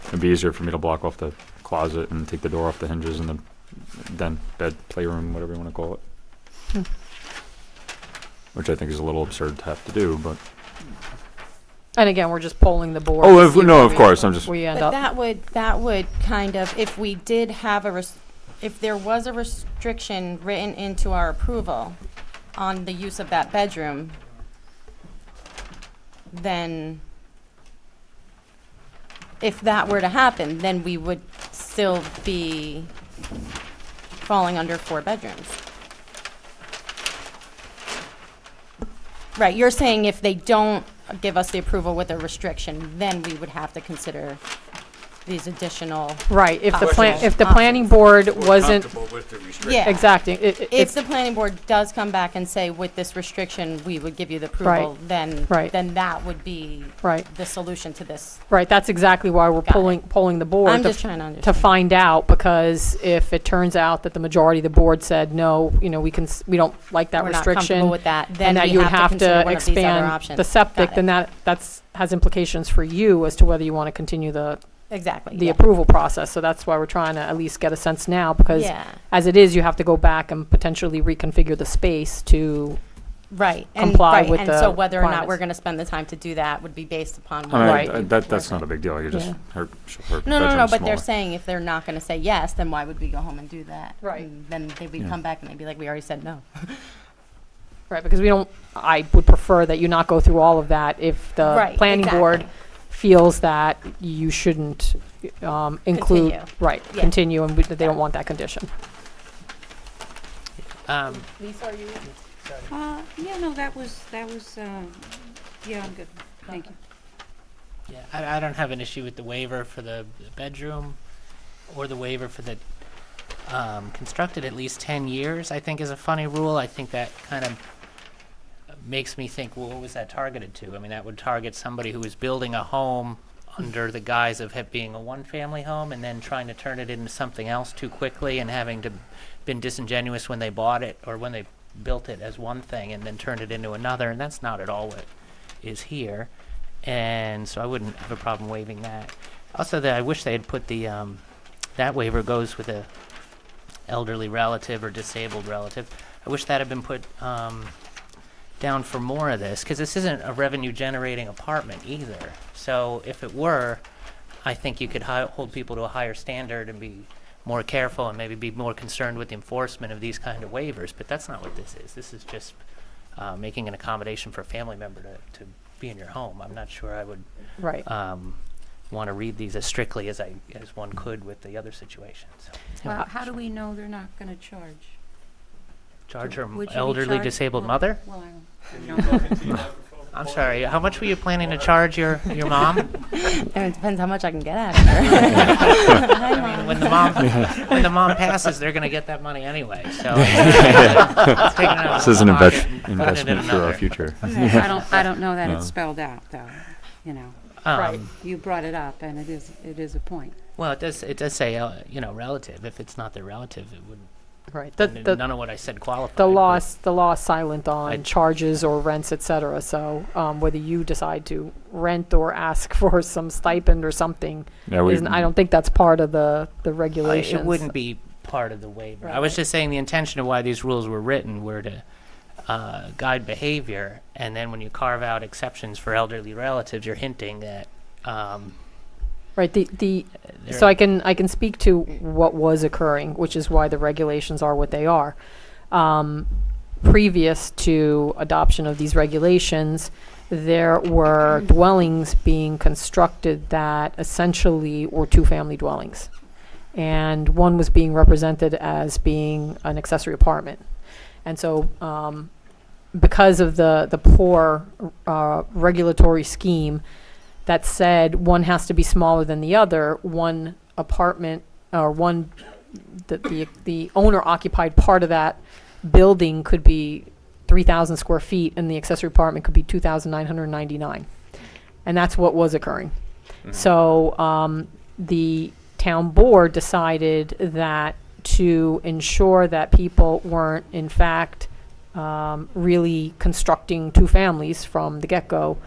F: It'd be easier for me to block off the closet and take the door off the hinges and then bed, playroom, whatever you want to call it. Which I think is a little absurd to have to do, but.
A: And again, we're just polling the board.
F: Oh,
A: to see
F: no,
A: where
F: of course, I'm just.
A: we end
J: But
A: up.
J: that would kind of, if we did have if there was a restriction written into our approval on the use of that bedroom, then if that were to happen, then we would still be falling under 4 bedrooms. Right, you're saying if they don't give us the approval with a restriction, then we would have to consider these additional.
A: Right, if the
J: Options.
A: if the planning board
D: We're
A: wasn't,
D: comfortable with the restriction.
J: Yeah.
A: exactly,
J: If
A: it's,
J: the planning board does come back and say, with this restriction, we would give you the approval, then,
A: Right.
J: then that would be
A: right,
J: the solution to this.
A: right, that's exactly why we're
J: Got it.
A: polling the board.
J: I'm
A: to
J: just trying to
A: to
J: understand.
A: find out, because if it turns out that the majority of the board said, no, you know, we we don't like that
J: We're not
A: restriction.
J: comfortable with that, then
A: And that
J: we
A: you would
J: have to consider one of these other
A: expand
J: options.
A: the septic,
J: Got
A: then
J: it.
A: that's has implications for you as to whether you want to continue the
J: Exactly,
A: the
J: yeah.
A: approval process. So that's why we're trying to at least get a sense now, because
J: Yeah,
A: as it is, you have to go back and potentially reconfigure the space to,
J: right.
A: comply with
J: And
A: the
J: so whether or not
A: requirements.
J: we're gonna spend the time to do that would be based upon.
F: I
J: what
F: mean,
A: Right.
F: that's not a big deal. You just,
A: Yeah.
F: her
J: No,
F: bedroom's
J: but they're
F: smaller.
J: saying if they're not gonna say yes, then why would we go home and do that?
A: Right.
J: And then they would
F: Yeah.
J: come back and they'd be like, we already said no.
A: right, because I would prefer that you not go through all of that if the
J: Right,
A: planning board
J: exactly.
A: feels that you shouldn't include.
J: Continue.
A: Right,
J: Yeah.
A: continue, and that they don't want that condition. Lisa, are you?
L: Yeah, no, that was, yeah, I'm good. Thank you.
G: Yeah, I don't have an issue with the waiver for the bedroom or the waiver for the constructed at least 10 years, I think is a funny rule. I think that kind of makes me think, well, what was that targeted to? I mean, that would target somebody who was building a home under the guise of it being a one-family home and then trying to turn it into something else too quickly and having to been disingenuous when they bought it or when they built it as one thing and then turned it into another, and that's not at all what is here. And so I wouldn't have a problem waiving that. Also, I wish they had put the that waiver goes with a elderly relative or disabled relative. I wish that had been put down for more of this, because this isn't a revenue-generating apartment either. So if it were, I think you could hold people to a higher standard and be more careful and maybe be more concerned with the enforcement of these kind of waivers. But that's not what this is. This is just making an accommodation for a family member to be in your home. I'm not sure I would
A: Right.
G: want to read these as strictly as one could with the other situations.
L: Well, how do we know they're not gonna charge?
G: Charge her
L: Would you be
G: elderly
L: charged-
G: disabled
L: well-
G: mother?
L: Well, I don't know.
G: I'm sorry, how much were you planning to charge your mom?
J: And it depends how much I can get out of her. Hi,
G: I mean,
J: Mom.
G: when the mom passes, they're going to get that money anyway. So it's taken out of
F: This is an
G: one pocket and putting it in
F: investment for our
G: another.
F: future.
L: I don't know that
F: No.
L: it's spelled out, though, you know.
A: Right.
L: You brought it up, and it is a point.
G: Well, it does say relative. If it's not their relative, it wouldn't.
A: Right.
G: None of what I said qualified.
A: The
G: but-
A: law is silent on
G: I'd-
A: charges or rents, et cetera. So whether you decide to rent or ask for some stipend or something,
F: Yeah,
A: I don't think that's part of the regulations.
G: It wouldn't be part of the waiver. I was just saying the intention of why these rules were written were to guide behavior, and then when you carve out exceptions for elderly relatives, you're hinting that.
A: Right.
G: There-
A: So I can speak to what was occurring, which is why the regulations are what they are. Previous to adoption of these regulations, there were dwellings being constructed that essentially were two-family dwellings. And one was being represented as being an accessory apartment. And so because of the poor regulatory scheme that said one has to be smaller than the other, one apartment or the owner occupied part of that building could be 3,000 square feet and the accessory apartment could be 2,999. And that's what was occurring. So the town board decided that to ensure that people weren't in fact really constructing two families from the get-go,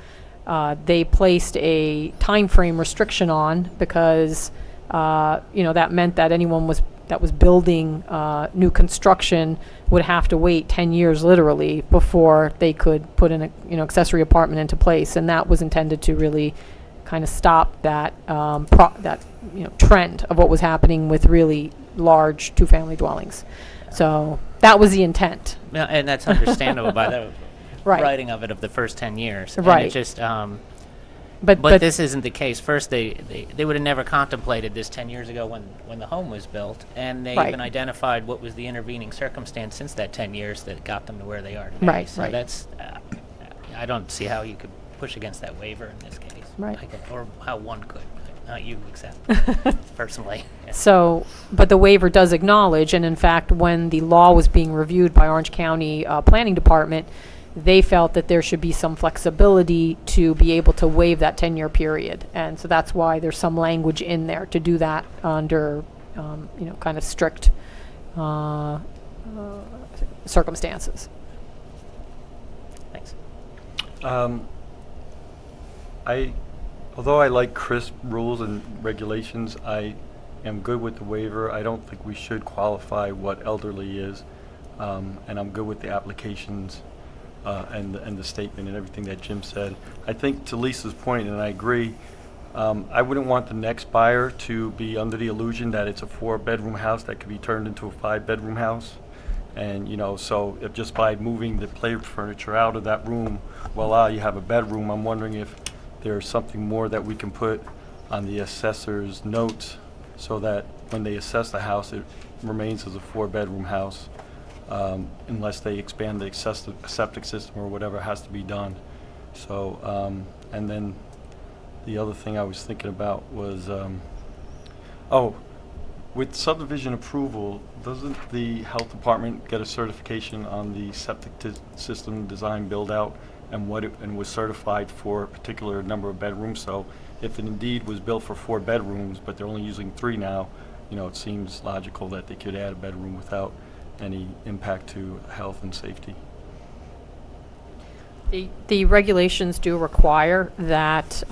A: they placed a time frame restriction on because that meant that anyone that was building new construction would have to wait 10 years literally before they could put an accessory apartment into place, and that was intended to really kind of stop that trend of what was happening with really large two-family dwellings. So that was the intent.
G: Yeah, and that's understandable by the
A: Right.
G: writing of it of the first 10 years. And
A: Right.
G: it just,
A: But
G: but this isn't the case. First, they would have never contemplated this 10 years ago when the home was built, and they
A: Right.
G: even identified what was the intervening circumstance since that 10 years that got them to where they are today.
A: Right,
G: So
A: right.
G: that's, I don't see how you could push against that waiver in this case.
A: Right.
G: Or how one could. not you, except personally. Yeah.
A: So, but the waiver does acknowledge, and in fact, when the law was being reviewed by Orange County Planning Department, they felt that there should be some flexibility to be able to waive that 10-year period. And so that's why there's some language in there to do that under, kind of strict circumstances.
G: Thanks.
H: Although I like crisp rules and regulations, I am good with the waiver. I don't think we should qualify what elderly is, and I'm good with the applications and the statement and everything that Jim said. I think to Lisa's point, and I agree, I wouldn't want the next buyer to be under the illusion that it's a 4-bedroom house that could be turned into a 5-bedroom house. And, so if just by moving the play furniture out of that room, voila, you have a bedroom. I'm wondering if there's something more that we can put on the assessor's notes so that when they assess the house, it remains as a 4-bedroom house, unless they expand the septic system or whatever has to be done. So, and then the other thing I was thinking about was, with subdivision approval, doesn't the health department get a certification on the septic system design build-out and was certified for a particular number of bedrooms? So if it indeed was built for 4 bedrooms, but they're only using 3 now, it seems logical that they could add a bedroom without any impact to health and safety.
A: The regulations do require that,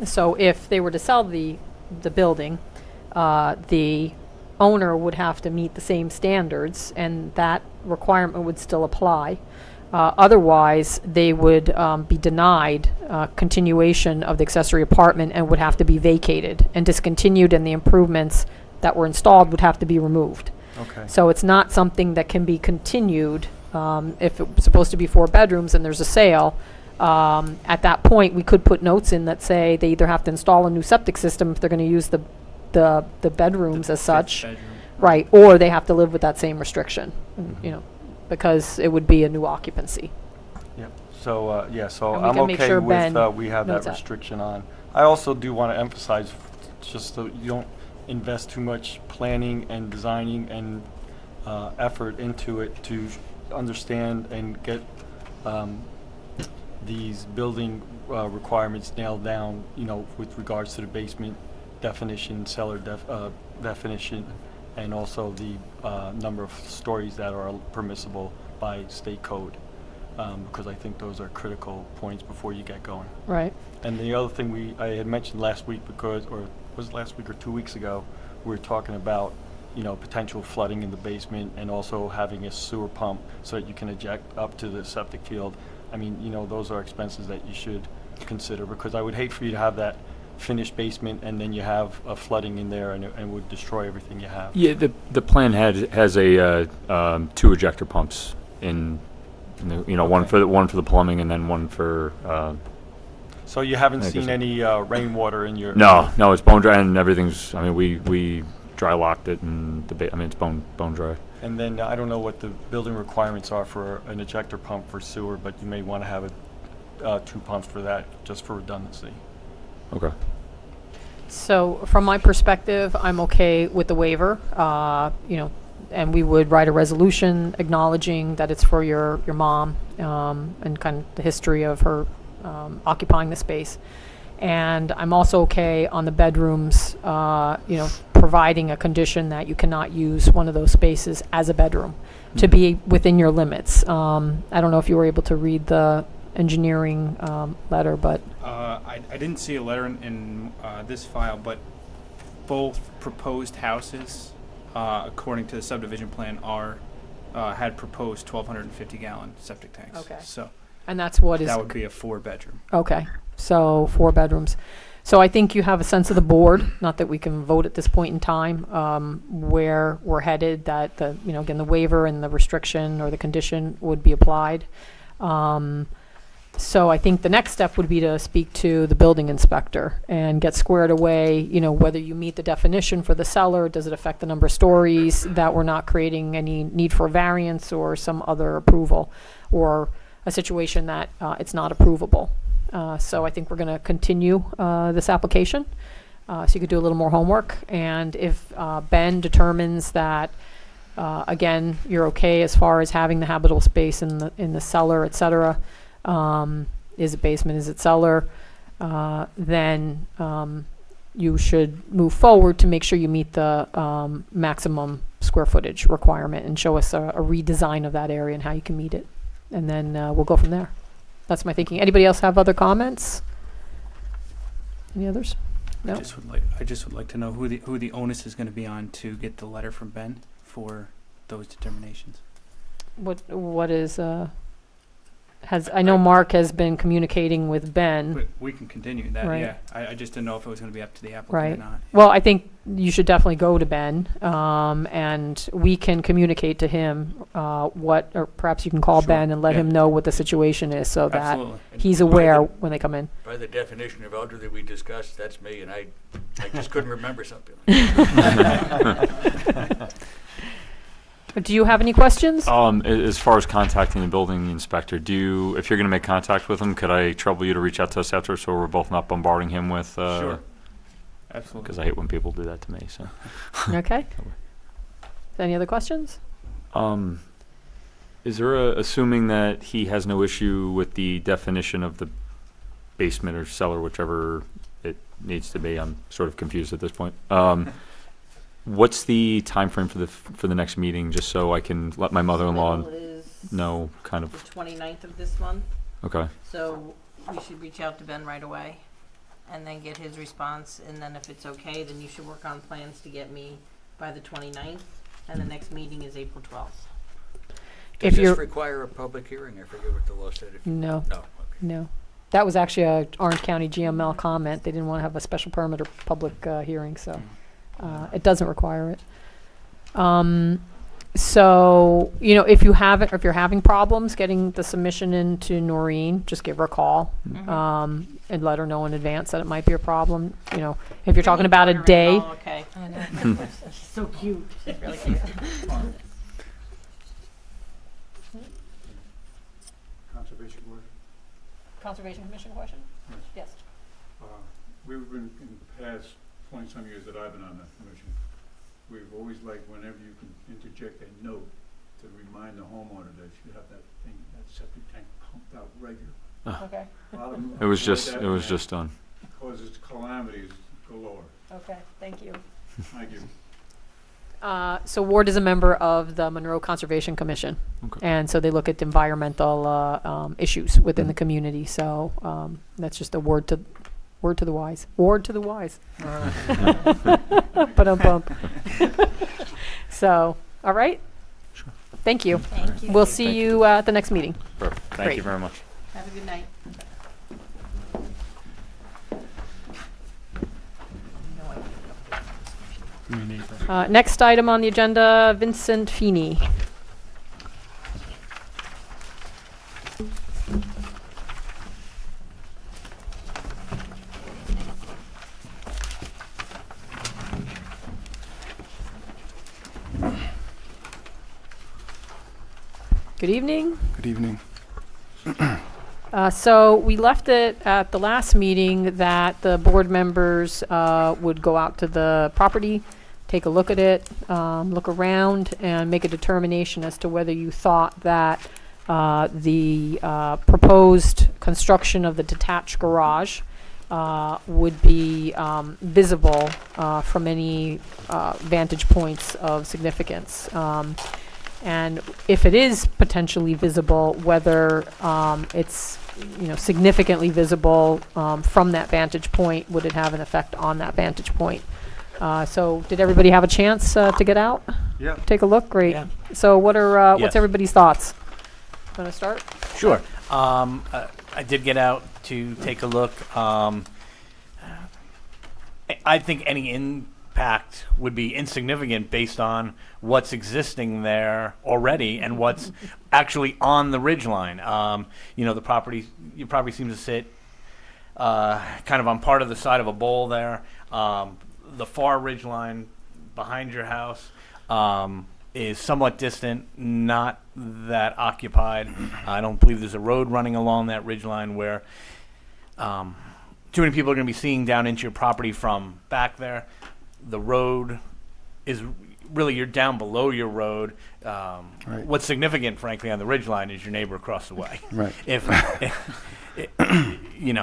A: so if they were to sell the building, the owner would have to meet the same standards, and that requirement would still apply. Otherwise, they would be denied continuation of the accessory apartment and would have to be vacated and discontinued, and the improvements that were installed would have to be removed.
H: Okay.
A: So it's not something that can be continued. If it was supposed to be 4 bedrooms and there's a sale, at that point, we could put notes in that say they either have to install a new septic system if they're going to use the bedrooms as such, right, or they have to live with that same restriction, because it would be a new occupancy.
H: Yep. So, so
A: And we
H: I'm
A: can make
H: okay
A: sure
H: with
A: Ben
H: we have that
A: knows that.
H: restriction on. I also do want to emphasize, just so you don't invest too much planning and designing and effort into it to understand and get these building requirements nailed down, with regards to the basement definition, cellar definition, and also the number of stories that are permissible by state code, because I think those are critical points before you get going.
A: Right.
H: And the other thing I had mentioned last week, or was it last week or 2 weeks ago, we were talking about potential flooding in the basement and also having a sewer pump so that you can eject up to the septic field. I mean, those are expenses that you should consider, because I would hate for you to have that finished basement and then you have a flooding in there and it would destroy everything you have.
F: Yeah, the plan has a 2 ejector pumps in one for the plumbing and then one for.
H: So you haven't
F: I guess
H: seen any rainwater in your?
F: No, it's bone dry and everything's. I mean, we dry locked it and it's bone dry.
H: And then I don't know what the building requirements are for an ejector pump for sewer, but you may want to have 2 pumps for that, just for redundancy.
F: Okay.
A: So from my perspective, I'm okay with the waiver, and we would write a resolution acknowledging that it's for your mom, and kind of the history of her occupying the space. And I'm also okay on the bedrooms, providing a condition that you cannot use one of those spaces as a bedroom to be within your limits. I don't know if you were able to read the engineering letter, but
C: I didn't see a letter in this file, but both proposed houses, according to the subdivision plan, had proposed 1,250-gallon septic tanks.
A: Okay.
C: So
A: and that's what is
C: that would be a 4-bedroom.
A: okay. So 4 bedrooms. So I think you have a sense of the board, not that we can vote at this point in time, where we're headed, that again, the waiver and the restriction or the condition would be applied. So I think the next step would be to speak to the building inspector and get squared away, whether you meet the definition for the cellar, does it affect the number of stories, that we're not creating any need for variance or some other approval, or a situation that it's not approvable. So I think we're going to continue this application So you could do a little more homework, and if Ben determines that, again, you're okay as far as having the habitable space in the cellar, et cetera, is it basement, is it cellar, then you should move forward to make sure you meet the maximum square footage requirement and show us a redesign of that area and how you can meet it. And then we'll go from there. That's my thinking. Anybody else have other comments? Any others? No?
C: I just would like to know who the onus is going to be on to get the letter from Ben for those determinations.
A: What is, I know Mark has been communicating with Ben.
C: We can continue that,
A: Right.
C: yeah. I just didn't know if it was going to be up to the applicant
A: Right.
C: or not.
A: Well, I think you should definitely go to Ben, and we can communicate to him or perhaps you can call
C: Sure,
A: Ben and let
C: yeah.
A: him know what the situation is so that
C: Absolutely.
A: he's aware when they come in.
D: By the definition of elderly we discussed, that's me, and I just couldn't remember something.
A: Do you have any questions?
F: As far as contacting the building inspector, if you're going to make contact with him, could I trouble you to reach out to us after so we're both not bombarding him with?
C: Sure. Absolutely.
F: Because I hate when people do that to me. So.
A: Okay. Any other questions?
F: Is there assuming that he has no issue with the definition of the basement or cellar, whichever it needs to be? I'm sort of confused at this point. What's the time frame for the next meeting, just so I can let my mother-in-law
B: Submittal is
F: know, kind
B: the
F: of?
B: 29th of this month,
F: Okay.
B: so we should reach out to Ben right away and then get his response, and then if it's okay, then you should work on plans to get me by the 29th, and the next meeting is April 12th.
A: If
D: Does
A: you're-
D: this require a public hearing? I forget what the law said.
A: No.
D: No, okay.
A: No. That was actually a Orange County GML comment. They didn't want to have a special permit or public hearing, so it doesn't require it. So, if you're having problems getting the submission into Noreen, just give her a call, and let her know in advance that it might be a problem. If you're talking about a day.
B: Oh, okay.
J: I know.
B: She's so cute. She's really cute.
M: Conservation Board.
A: Conservation Commission question? Yes.
M: We've been, in the past 20-some years that I've been on that commission, we've always liked whenever you can interject a note to remind the homeowner that you have that septic tank pumped out regular.
A: Okay.
F: It was just done.
M: Causes calamities galore.
A: Okay, thank you.
M: Thank you.
A: So Ward is a member of the Monroe Conservation Commission.
F: Okay.
A: And so they look at environmental issues within the community. So that's just a word to the wise. Ward to the wise. Ba-dum-bump. So, all right.
F: Sure.
A: Thank you.
J: Thank you.
A: We'll see you at the next meeting.
F: Perfect. Thank
A: Great.
F: you very much.
B: Have a good night.
A: Next item on the agenda, Vincent Feeney. Good evening.
N: Good evening.
A: So we left it at the last meeting that the board members would go out to the property, take a look at it, look around, and make a determination as to whether you thought that the proposed construction of the detached garage would be visible from any vantage points of significance. And if it is potentially visible, whether it's significantly visible from that vantage point, would it have an effect on that vantage point? So did everybody have a chance to get out?
N: Yeah.
A: Take a look? Great.
I: Yeah.
A: So what are
I: Yes.
A: what's everybody's thoughts? Want to start?
I: Sure. I did get out to take a look. I think any impact would be insignificant based on what's existing there already and what's actually on the ridgeline. The property, your property seems to sit kind of on part of the side of a bowl there. The far ridgeline behind your house is somewhat distant, not that occupied. I don't believe there's a road running along that ridgeline where too many people are going to be seeing down into your property from back there. The road is really, you're down below your road.
N: Right.
I: What's significant, frankly, on the ridgeline is your neighbor across the way.
N: Right.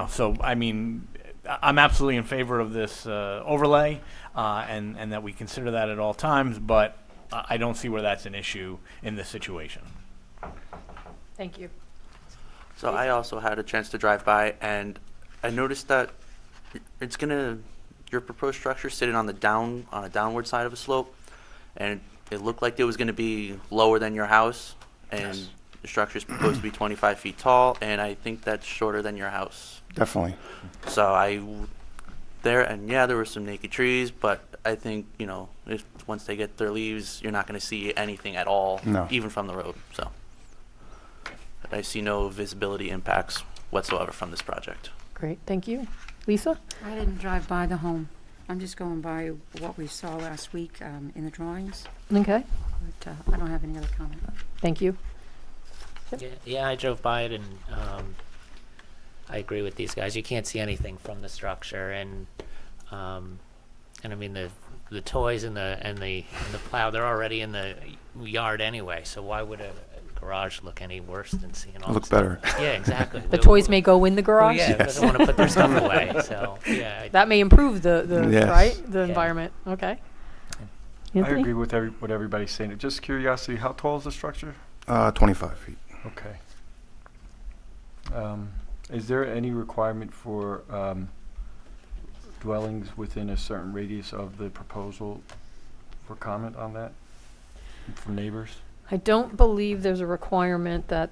I: So I mean, I'm absolutely in favor of this overlay, and that we consider that at all times. But I don't see where that's an issue in this situation.
A: Thank you.
K: So I also had a chance to drive by, and I noticed that your proposed structure sitting on a downward side of a slope, and it looked like it was gonna be lower than your house, and
N: Yes.
K: the structure is proposed to be 25 feet tall, and I think that's shorter than your house.
N: Definitely.
K: So there were some naked trees, but I think, if once they get their leaves, you're not gonna see anything at all,
N: No.
K: even from the road, so. I see no visibility impacts whatsoever from this project.
A: Great, thank you. Lisa?
L: I didn't drive by the home. I'm just going by what we saw last week in the drawings,
A: Okay,
L: but I don't have any other comment.
A: thank you.
G: Yeah, I drove by it, and I agree with these guys. You can't see anything from the structure, and I mean the toys and the plow, they're already in the yard anyway. So why would a garage look any worse than seeing all
N: Look
G: this stuff?
N: better.
G: Yeah, exactly.
A: The toys may go in the
G: Well,
A: garage?
G: yeah,
N: Yes.
G: doesn't want to put their stuff away. So yeah,
A: That may improve the
N: Yes.
A: right, the
G: Yeah.
A: environment, okay.
H: I
A: Anthony?
H: agree with what everybody's saying. Just curiosity, how tall is the structure?
N: 25 feet.
H: Okay. Is there any requirement for dwellings within a certain radius of the proposal for comment on that from neighbors?
A: I don't believe there's a requirement that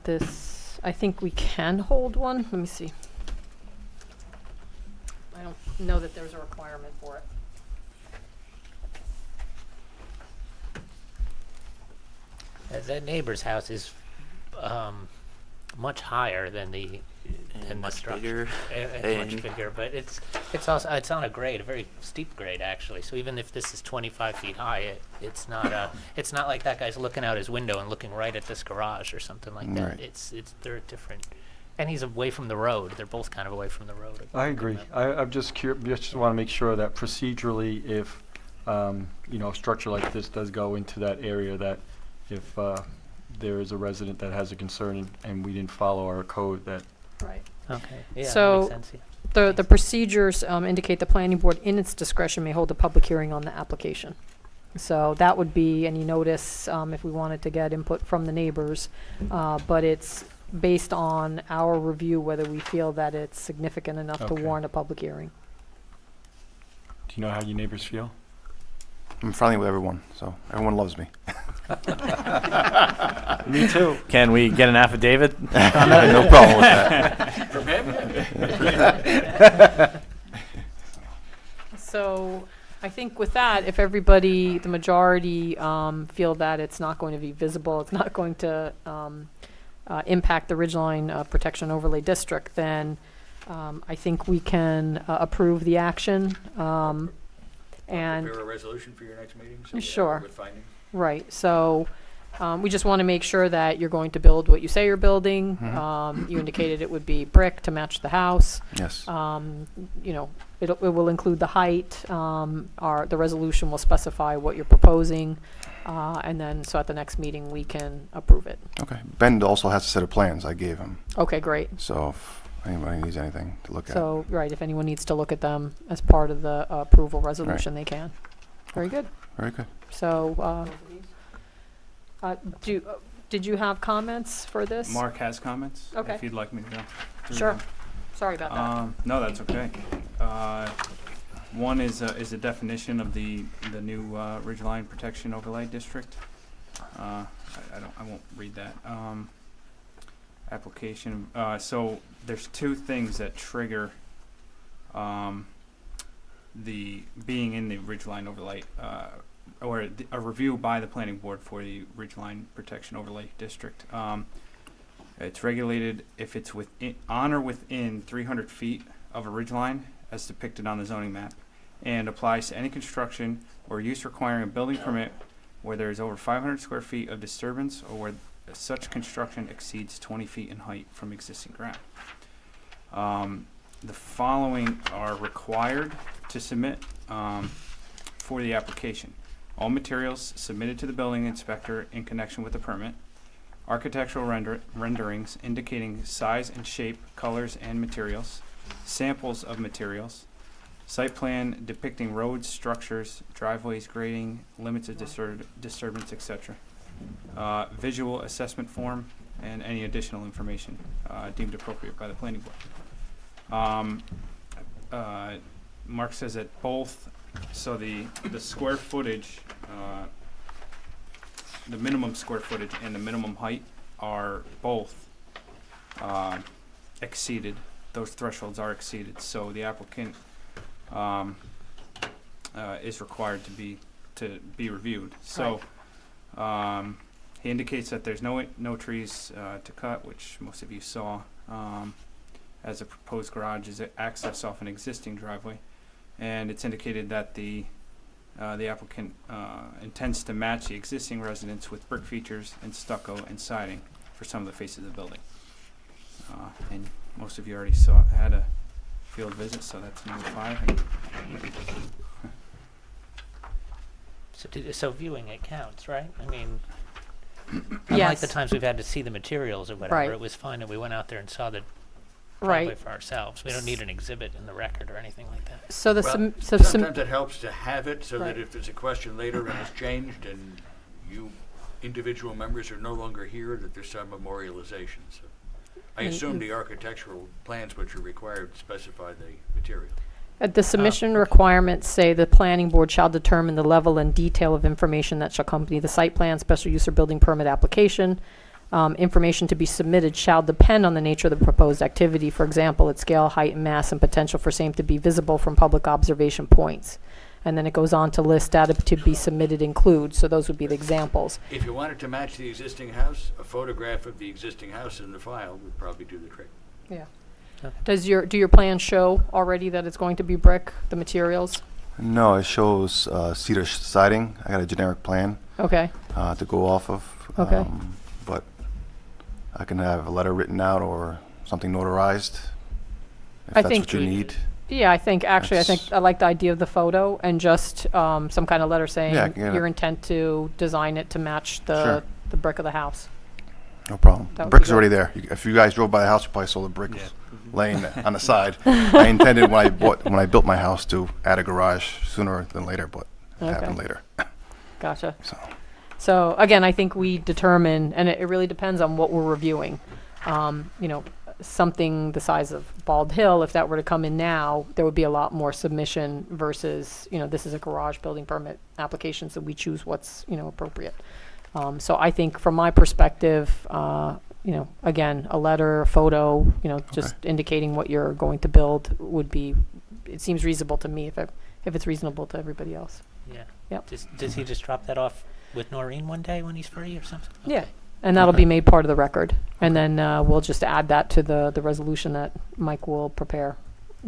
A: I think we can hold one. Let me see. I don't know that there's a requirement for it.
G: that neighbor's house is much higher than the
K: Much
G: structure.
K: bigger.
G: Much bigger, but it's on a grade, a very steep grade actually. So even if this is 25 feet high, it's not like that guy's looking out his window and looking right at this garage or something like that.
N: Right.
G: They're different, and he's away from the road. They're both kind of away from the road.
H: I agree. I'm just just want to make sure that procedurally, if a structure like this does go into that area, that if there is a resident that has a concern and we didn't follow our code, that
A: Right.
G: Okay. Yeah,
A: So-
G: that makes sense. Yeah.
A: The procedures indicate the planning board in its discretion may hold a public hearing on the application. So that would be any notice if we wanted to get input from the neighbors. But it's based on our review whether we feel that it's significant enough to
H: Okay.
A: warrant a public hearing.
H: do you know how your neighbors feel?
N: I'm friendly with everyone, so everyone loves me.
H: Me too.
I: Can we get an affidavit?
N: No problem with that.
D: From him?
A: So I think with that, if everybody, the majority, feel that it's not going to be visible, it's not going to impact the Ridgeline Protection Overlay District, then I think we can approve the action. And
D: Prepare a resolution for your next meeting? So we have
A: Sure.
D: With findings?
A: right, so we just want to make sure that you're going to build what you say you're building. You indicated it would be brick to match the house.
N: Yes.
A: It will include the height. The resolution will specify what you're proposing, and then so at the next meeting we can approve it.
N: Okay. Ben also has a set of plans I gave him,
A: Okay, great.
N: so if anybody needs anything to look at.
A: So right, if anyone needs to look at them as part of the approval resolution, they can. Very good.
N: Very good.
A: So, did you have comments for this?
C: Mark has comments.
A: Okay.
C: If you'd like me to go through
A: Sure.
C: them.
A: Sorry about that.
C: No, that's okay. One is a definition of the new Ridgeline Protection Overlay District. I won't read that. Application. So there's two things that trigger the being in the Ridgeline Overlay, or a review by the planning board for the Ridgeline Protection Overlay District. It's regulated if it's on or within 300 feet of a ridgeline as depicted on the zoning map, and applies to any construction or use requiring a building permit where there is over 500 square feet of disturbance or where such construction exceeds 20 feet in height from existing ground. The following are required to submit for the application. All materials submitted to the building inspector in connection with the permit. Architectural renderings indicating size and shape, colors, and materials. Samples of materials. Site plan depicting roads, structures, driveways, grading, limits of disturbance, etc. Visual assessment form, and any additional information deemed appropriate by the planning board. Mark says that both, so the square footage, the minimum square footage and the minimum height are both exceeded. Those thresholds are exceeded, so the applicant is required to be reviewed. So he indicates that there's no trees to cut, which most of you saw, as a proposed garage is access off an existing driveway, and it's indicated that the applicant intends to match the existing residence with brick features and stucco and siding for some of the faces of the building. And most of you already had a field visit, so that's number 5. And
G: So viewing it counts, right? I mean, unlike
A: Yes.
G: the times we've had to see the materials or whatever,
A: Right.
G: it was fine that we went out there and saw the
A: Right.
G: driveway for ourselves. We don't need an exhibit in the record or anything like that.
A: So the
D: Well,
A: so
D: sometimes it helps to have it so
A: Right.
D: that if there's a question later and it's changed and you individual members are no longer here, that there's some memorialization. So I assume the architectural plans which are required specify the material.
A: The submission requirements say the planning board shall determine the level and detail of information that shall accompany the site plan, special use or building permit application. Information to be submitted shall depend on the nature of the proposed activity. For example, its scale, height, and mass, and potential for same to be visible from public observation points. And then it goes on to list data to be submitted include. So those would be the examples.
D: If you wanted to match the existing house, a photograph of the existing house in the file would probably do the trick.
A: Yeah.
G: Okay.
A: Do your plans show already that it's going to be brick, the materials?
N: No, it shows cedar siding. I got a generic plan
A: Okay.
N: to go off of.
A: Okay.
N: But I can have a letter written out or something notarized if
A: I
N: that's
A: think
N: what you need.
A: Yeah, I think
N: That's-
A: I like the idea of the photo and just some kind of letter saying
N: Yeah, I can get
A: your
N: it.
A: intent to design it to match
N: Sure.
A: the brick of the house.
N: No problem.
A: That
N: The
A: would
N: brick's
A: be
N: already there. If you guys drove by the house, you probably saw the bricks laying on the side. I intended when I built my house to add a garage sooner than later, but it happened later.
A: Gotcha.
N: So
A: So again, I think we determine, and it really depends on what we're reviewing. Something the size of Bald Hill, if that were to come in now, there would be a lot more submission versus, this is a garage building permit application, so we choose what's, appropriate. So I think from my perspective, again, a letter, a photo, just indicating what you're going to build would be, it seems reasonable to me if it's reasonable to everybody else.
G: Yeah.
A: Yep.
G: Does he just drop that off with Noreen one day when he's free or something?
A: Yeah. And that'll be made part of the record. And then we'll just add that to the resolution that Mike will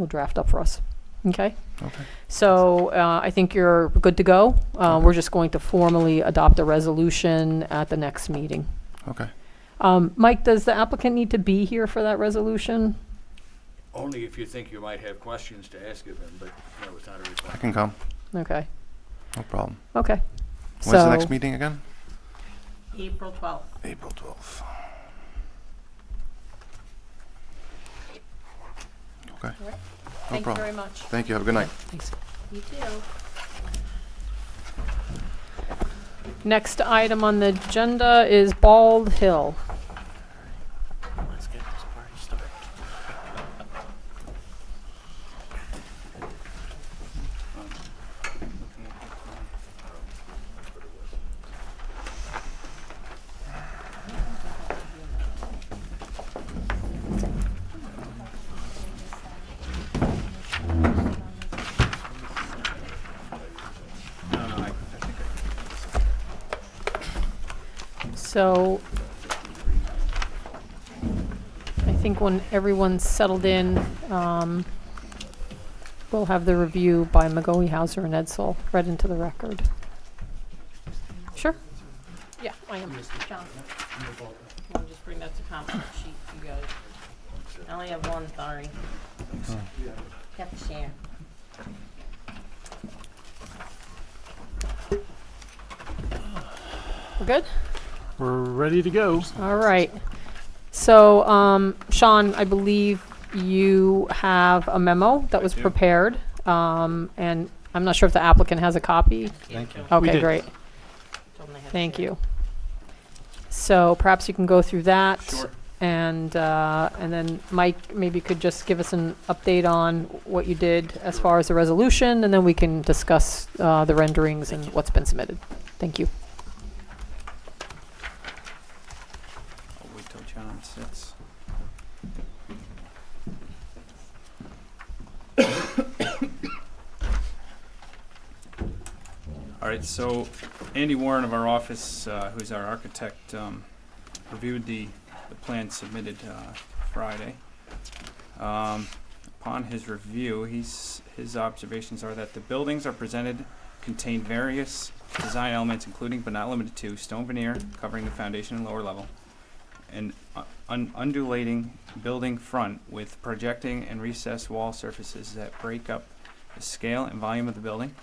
A: draft up for us. Okay?
N: Okay.
A: So I think you're good to go. We're just going to formally adopt a resolution at the next meeting.
N: Okay.
A: Mike, does the applicant need to be here for that resolution?
D: Only if you think you might have questions to ask of him, but no, it's not a
N: I
D: requirement.
N: can come.
A: Okay.
N: No problem.
A: Okay.
N: When's the next meeting again?
B: April 12th.
N: April 12th. Okay.
A: All right.
N: No
A: Thank you
N: problem.
A: very much.
N: Thank you. Have a good night.
G: Thanks.
B: You too.
A: Next item on the agenda is Bald Hill.
K: Let's get this party started.
A: So I think when everyone's settled in, we'll have the review by McGoey, Hauser, and Edsel read into the record. Sure. Yeah, I am. John.
B: I'll just bring that to comment sheet, you guys. I only have one, sorry.
C: Thanks.
B: Got the share.
A: We're good?
H: We're ready to go.
A: All right. So, Sean, I believe you have a memo that was
C: do.
A: prepared, and I'm not sure if the applicant has a copy.
H: Thank you. We
A: Okay,
H: did.
A: great.
B: Told them I had to
A: Thank
B: share.
A: you. So perhaps you can go through that.
C: Sure.
A: And then Mike, maybe could just give us an update on what you did as far as the resolution, and then we can discuss the renderings and what's been submitted. Thank you.
C: I'll wait till John sits. All right, so Andy Warren of our office, who's our architect, reviewed the plan submitted Friday. Upon his review, his observations are that the buildings are presented contain various design elements, including but not limited to stone veneer covering the foundation and lower level, and undulating building front with projecting and recessed wall surfaces that break up the scale and volume of the building.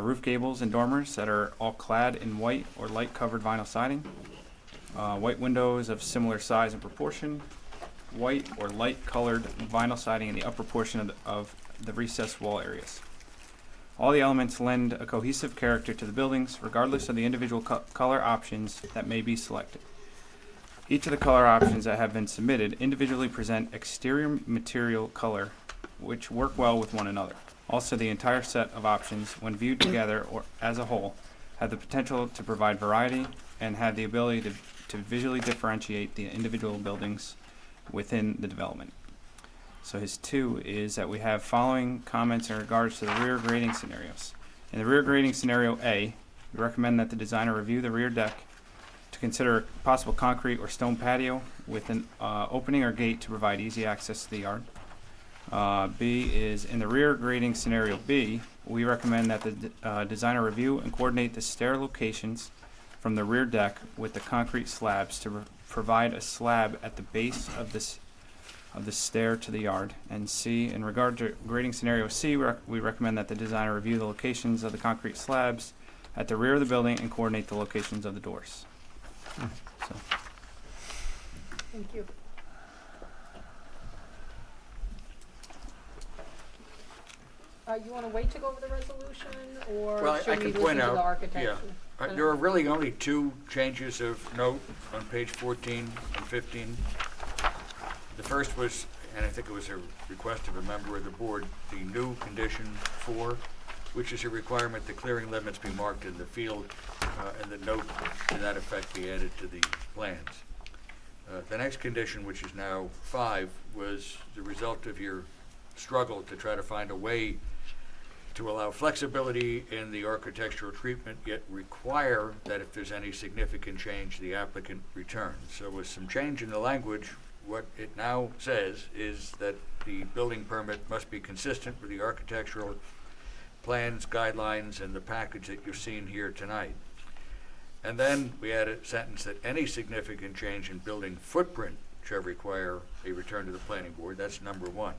C: Roof gables and dormers that are all clad in white or light covered vinyl siding. White windows of similar size and proportion. White or light colored vinyl siding in the upper portion of the recessed wall areas. All the elements lend a cohesive character to the buildings, regardless of the individual color options that may be selected. Each of the color options that have been submitted individually present exterior material color which work well with one another. Also, the entire set of options, when viewed together or as a whole, have the potential to provide variety and have the ability to visually differentiate the individual buildings within the development. So his 2 is that we have following comments in regards to the rear grading scenarios. In the rear grading scenario A, we recommend that the designer review the rear deck to consider a possible concrete or stone patio with an opening or gate to provide easy access to the yard. B is in the rear grading scenario B, we recommend that the designer review and coordinate the stair locations from the rear deck with the concrete slabs to provide a slab at the base of the stair to the yard. And C, in regard to grading scenario C, we recommend that the designer review the locations of the concrete slabs at the rear of the building and coordinate the locations of the doors. So.
A: Thank you. You want to wait to go over the resolution, or
D: Well, I
A: should we
D: can
A: listen
D: point
A: to the
D: out,
A: architect?
D: there are really only 2 changes of note on page 14 and 15. The first was, and I think it was a request of a member of the board, the new condition 4, which is a requirement that clearing limits be marked in the field, and the note to that effect be added to the plans. The next condition, which is now 5, was the result of your struggle to try to find a way to allow flexibility in the architectural treatment, yet require that if there's any significant change, the applicant return. So with some change in the language, what it now says is that the building permit must be consistent with the architectural plans, guidelines, and the package that you're seeing here tonight. And then we add a sentence that any significant change in building footprint shall require a return to the planning board. That's number 1.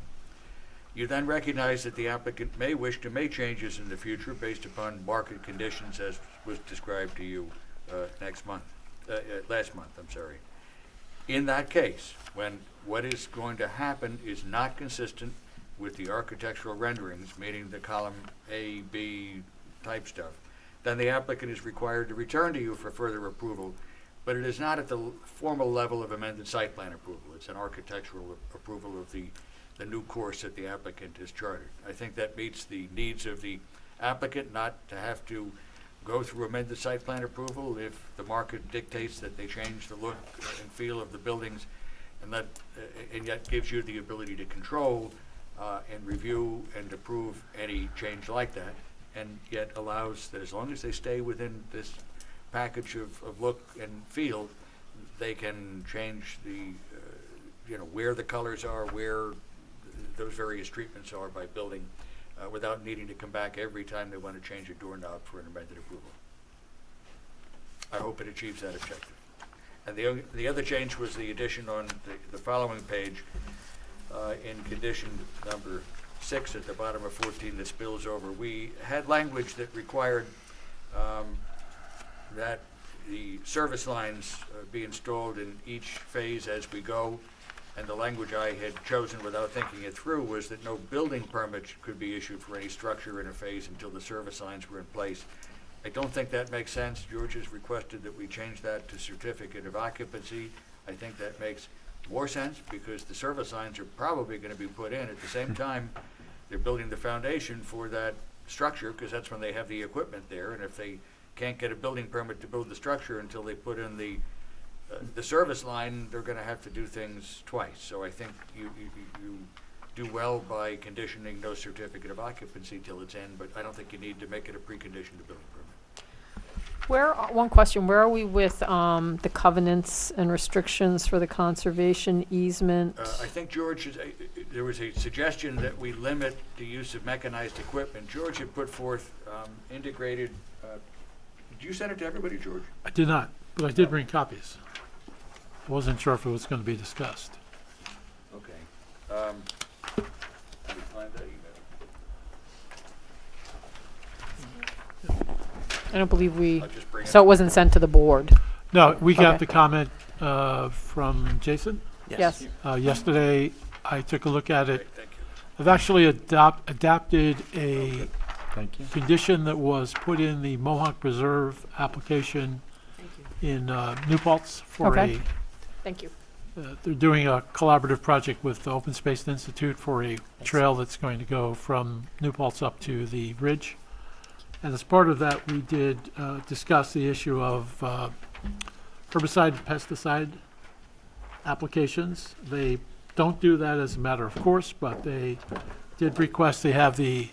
D: You then recognize that the applicant may wish to make changes in the future based upon market conditions as was described to you last month. In that case, when what is going to happen is not consistent with the architectural renderings, meaning the column A, B type stuff, then the applicant is required to return to you for further approval, but it is not at the formal level of amended site plan approval. It's an architectural approval of the new course that the applicant has charted. I think that meets the needs of the applicant not to have to go through amended site plan approval if the market dictates that they change the look and feel of the buildings, and that and yet gives you the ability to control and review and approve any change like that, and yet allows that as long as they stay within this package of look and feel, they can change the where the colors are, where those various treatments are by building, without needing to come back every time they want to change a doorknob for an amended approval. I hope it achieves that objective. And the other change was the addition on the following page in condition number 6 at the bottom of 14 that spills over. We had language that required that the service lines be installed in each phase as we go, and the language I had chosen without thinking it through was that no building permit could be issued for any structure in a phase until the service lines were in place. I don't think that makes sense. George has requested that we change that to certificate of occupancy. I think that makes more sense because the service lines are probably going to be put in at the same time they're building the foundation for that structure, because that's when they have the equipment there, and if they can't get a building permit to build the structure until they put in the service line, they're going to have to do things twice. So I think you do well by conditioning no certificate of occupancy till it's in, but I don't think you need to make it a precondition to building permit.
A: One question, where are we with the covenants and restrictions for the conservation easement?
D: I think George, there was a suggestion that we limit the use of mechanized equipment. George had put forth integrated, did you send it to everybody, George?
O: I did not, but I did bring copies. I wasn't sure if it was going to be discussed.
D: Okay. Let me find that email.
A: I don't believe we,
D: I'll just bring
A: so
D: it.
A: it wasn't sent to the board.
O: No, we got
A: Okay.
O: the comment from Jason.
A: Yes.
O: Yesterday, I took a look at it.
D: Okay, thank you.
O: I've actually adapted a
H: Thank you.
O: condition that was put in the Mohawk Preserve application in New Paltz for
A: Okay. Thank you.
O: they're doing a collaborative project with the Open Space Institute for a trail that's going to go from New Paltz up to the ridge. And as part of that, we did discuss the issue of herbicide and pesticide applications. They don't do that as a matter of course, but they did request they have the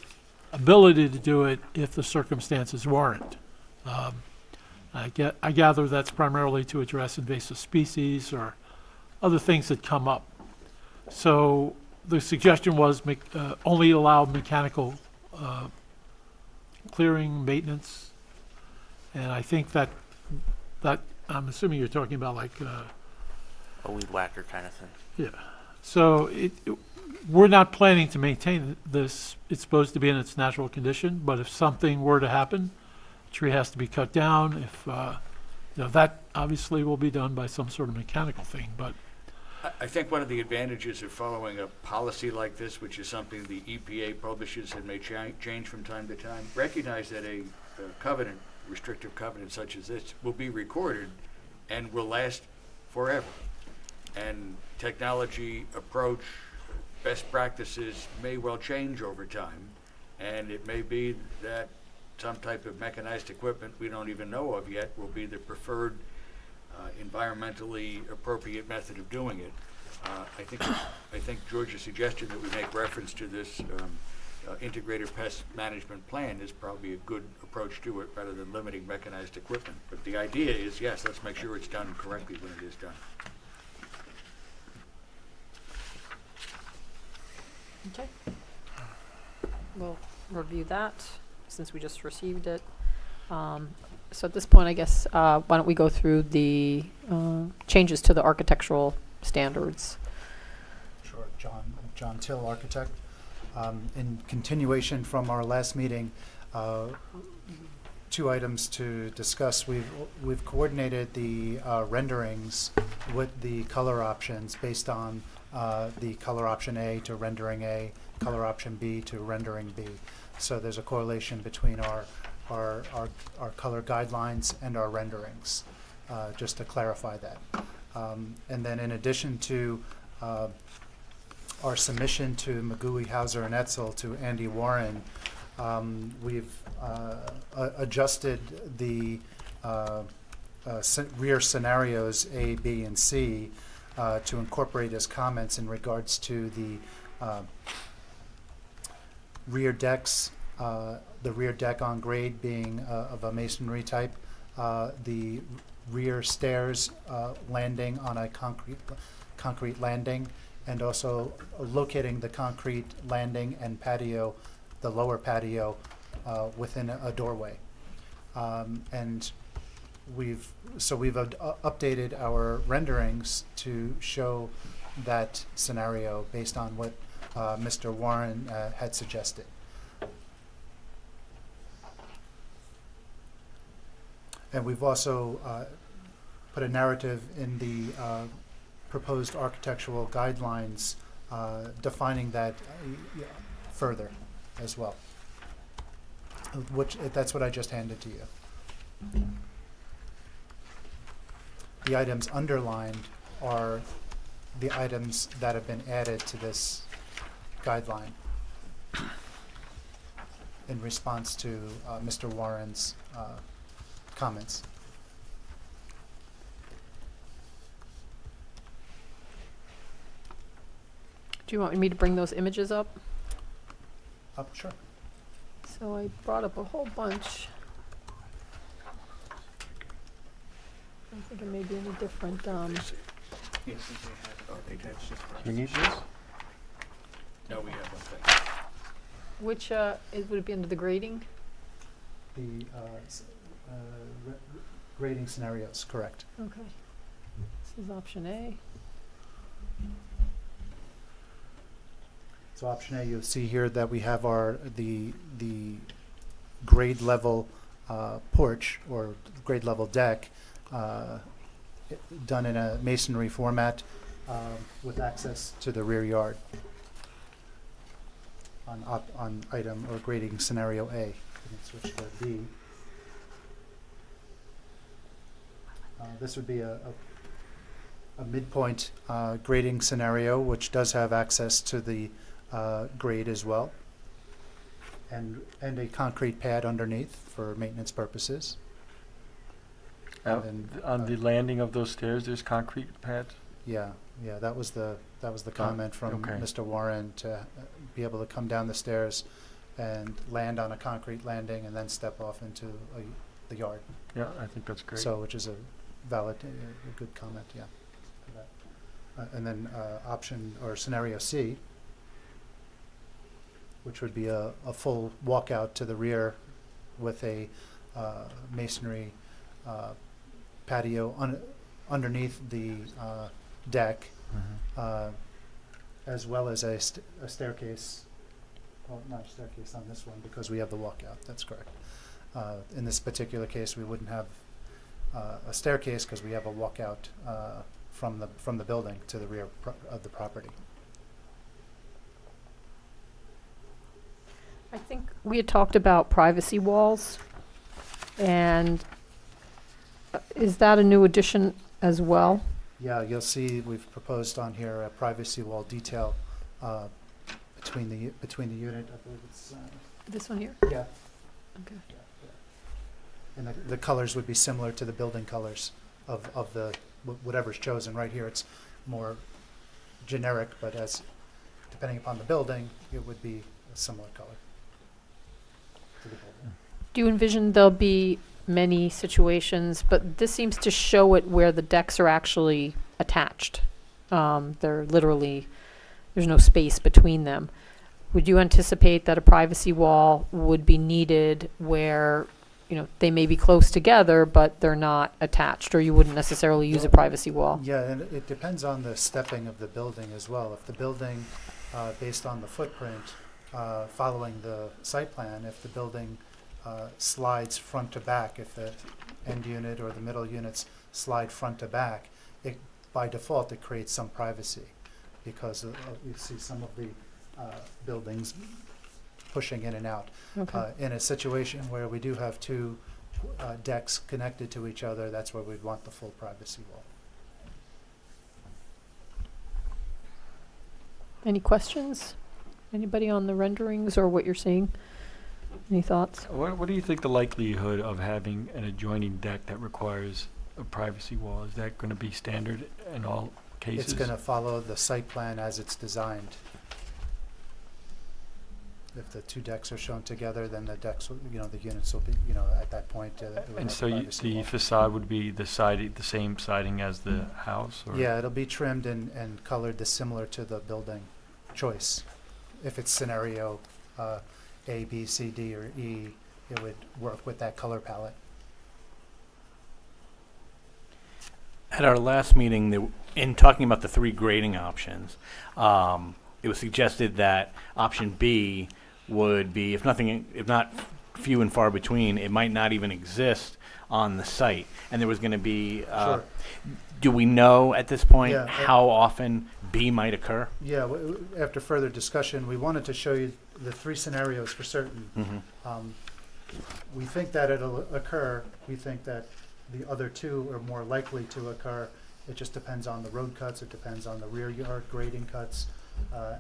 O: ability to do it if the circumstances warrant. I gather that's primarily to address invasive species or other things that come up. So the suggestion was only allow mechanical clearing, maintenance, and I think that I'm assuming you're talking about like
K: A weed whacker kind of thing.
O: yeah. So we're not planning to maintain this. It's supposed to be in its natural condition, but if something were to happen, the tree has to be cut down. If that obviously will be done by some sort of mechanical thing, but
D: I think one of the advantages of following a policy like this, which is something the EPA publishes and may change from time to time, recognize that a covenant, restrictive covenant such as this, will be recorded and will last forever. And technology, approach, best practices may well change over time, and it may be that some type of mechanized equipment we don't even know of yet will be the preferred environmentally appropriate method of doing it. I think George's suggestion that we make reference to this integrated pest management plan is probably a good approach to it rather than limiting mechanized equipment. But the idea is, yes, let's make sure it's done correctly when it is done.
A: Okay. We'll review that since we just received it. So at this point, I guess, why don't we go through the changes to the architectural standards?
P: Sure, John Till, architect. In continuation from our last meeting, 2 items to discuss. We've coordinated the renderings with the color options based on the color option A to rendering A, color option B to rendering B. So there's a correlation between our color guidelines and our renderings, just to clarify that. And then in addition to our submission to Magui, Hauser, and Etzel to Andy Warren, we've adjusted the rear scenarios A, B, and C to incorporate his comments in regards to the rear decks, the rear deck on grade being of a masonry type, the rear stairs landing on a concrete landing, and also locating the concrete landing and patio, the lower patio, within a doorway. And we've updated our renderings to show that scenario based on what Mr. Warren had suggested. And we've also put a narrative in the proposed architectural guidelines defining that further as well, that's what I just handed to you. The items underlined are the items that have been added to this guideline in response to Mr. Warren's comments.
A: Do you want me to bring those images up?
P: Sure.
A: So I brought up a whole bunch. I don't think it may be any different.
H: You need this?
I: No, we have one thing.
A: Which would it be under the grading?
P: The grading scenarios, correct.
A: Okay. This is option A.
P: So option A, you'll see here that we have the grade level porch or grade level deck done in a masonry format with access to the rear yard on item or grading scenario A. Switch to B. This would be a midpoint grading scenario, which does have access to the grade as well, and a concrete pad underneath for maintenance purposes.
H: On the landing of those stairs, there's concrete pads?
P: Yeah, that was the comment from Mr. Warren, to be able to come down the stairs and land on a concrete landing and then step off into the yard.
H: Yeah, I think that's great.
P: So, which is a valid, a good comment, yeah. For that. And then option or scenario C, which would be a full walkout to the rear with a masonry patio underneath the deck, as well as a staircase. Well, not a staircase on this one because we have the walkout. That's correct. In this particular case, we wouldn't have a staircase because we have a walkout from the building to the rear of the property.
A: I think we had talked about privacy walls, and is that a new addition as well?
P: Yeah, you'll see we've proposed on here a privacy wall detail between the unit. I believe it's
A: this one here.
P: Yeah.
A: Okay.
P: And the colors would be similar to the building colors of the whatever's chosen. Right here, it's more generic, but depending upon the building, it would be a similar color to the building.
A: Do you envision there'll be many situations, but this seems to show it where the decks are actually attached. They're literally, there's no space between them. Would you anticipate that a privacy wall would be needed where, they may be close together, but they're not attached, or you wouldn't necessarily use a privacy wall?
P: Yeah, and it depends on the stepping of the building as well. If the building, based on the footprint, following the site plan, if the building slides front to back, if the end unit or the middle units slide front to back, by default it creates some privacy because you see some of the buildings pushing in and out.
A: Okay.
P: In a situation where we do have two decks connected to each other, that's where we'd want the full privacy wall.
A: Any questions? Anybody on the renderings or what you're seeing? Any thoughts?
H: What do you think the likelihood of having an adjoining deck that requires a privacy wall? Is that going to be standard in all cases?
P: It's going to follow the site plan as it's designed. If the two decks are shown together, then the decks, the units will be, at that point.
H: And so the facade would be the same siding as the house? Or?
P: Yeah, it'll be trimmed and colored similar to the building choice. If it's scenario A, B, C, D, or E, it would work with that color palette.
I: At our last meeting, in talking about the 3 grading options, it was suggested that option B would be, if not few and far between, it might not even exist on the site. And there was going to be,
P: Sure.
I: do we know at this point
P: Yeah,
I: how often B might occur?
P: Yeah, after further discussion, we wanted to show you the 3 scenarios for certain.
I: Mm-hmm.
P: We think that it'll occur. We think that the other 2 are more likely to occur. It just depends on the road cuts. It depends on the rear yard grading cuts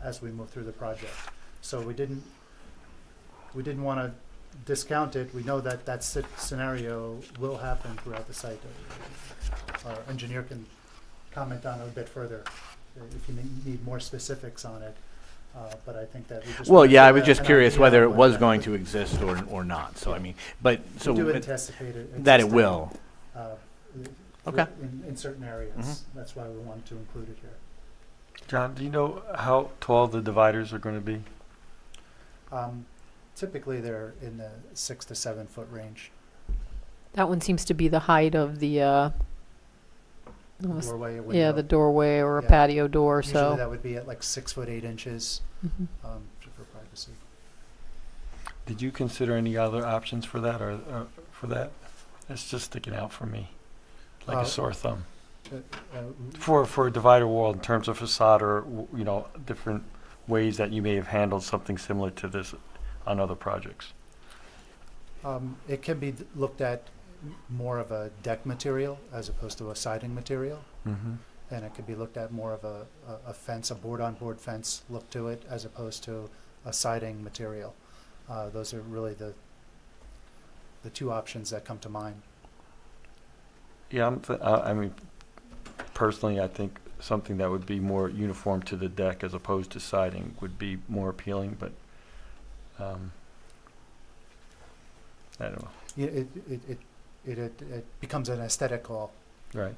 P: as we move through the project. So we didn't want to discount it. We know that that scenario will happen throughout the site. Our engineer can comment on it a bit further if you need more specifics on it. But I think that we just.
I: Well,
P: wanted
I: yeah,
P: to
I: I was
P: have
I: just
P: an
I: curious
P: idea
I: whether
P: of
I: it
P: what
I: was
P: that
I: going
P: would-
I: to exist or not. So I mean, but so
P: We do
I: but
P: anticipate it.
I: that it
P: existing,
I: will. Okay.
P: In certain areas.
I: Mhm.
P: That's why we wanted to include it here.
H: John, do you know how tall the dividers are going to be?
P: Typically, they're in the 6 to 7 foot range.
A: That one seems to be the height of the, almost-
P: Doorway, a
A: yeah,
P: window.
A: the doorway or a
P: Yeah.
A: patio door,
P: Usually
A: so.
P: that would be at like 6 foot 8 inches
A: Mhm.
P: for privacy.
H: Did you consider any other options for that, or for that? It's just sticking out for me, like
P: Uh,
H: a sore thumb.
P: Uh,
H: For a divider wall in terms of facade, or different ways that you may have handled something similar to this on other projects.
P: It can be looked at more of a deck material as opposed to a siding material.
H: Mm-hmm.
P: And it could be looked at more of a fence, a board-on-board fence look to it, as opposed to a siding material. Those are really the 2 options that come to mind.
H: Yeah, I mean, personally, I think something that would be more uniform to the deck as opposed to siding would be more appealing, but I don't know.
P: Yeah, it becomes an aesthetic call.
H: Right.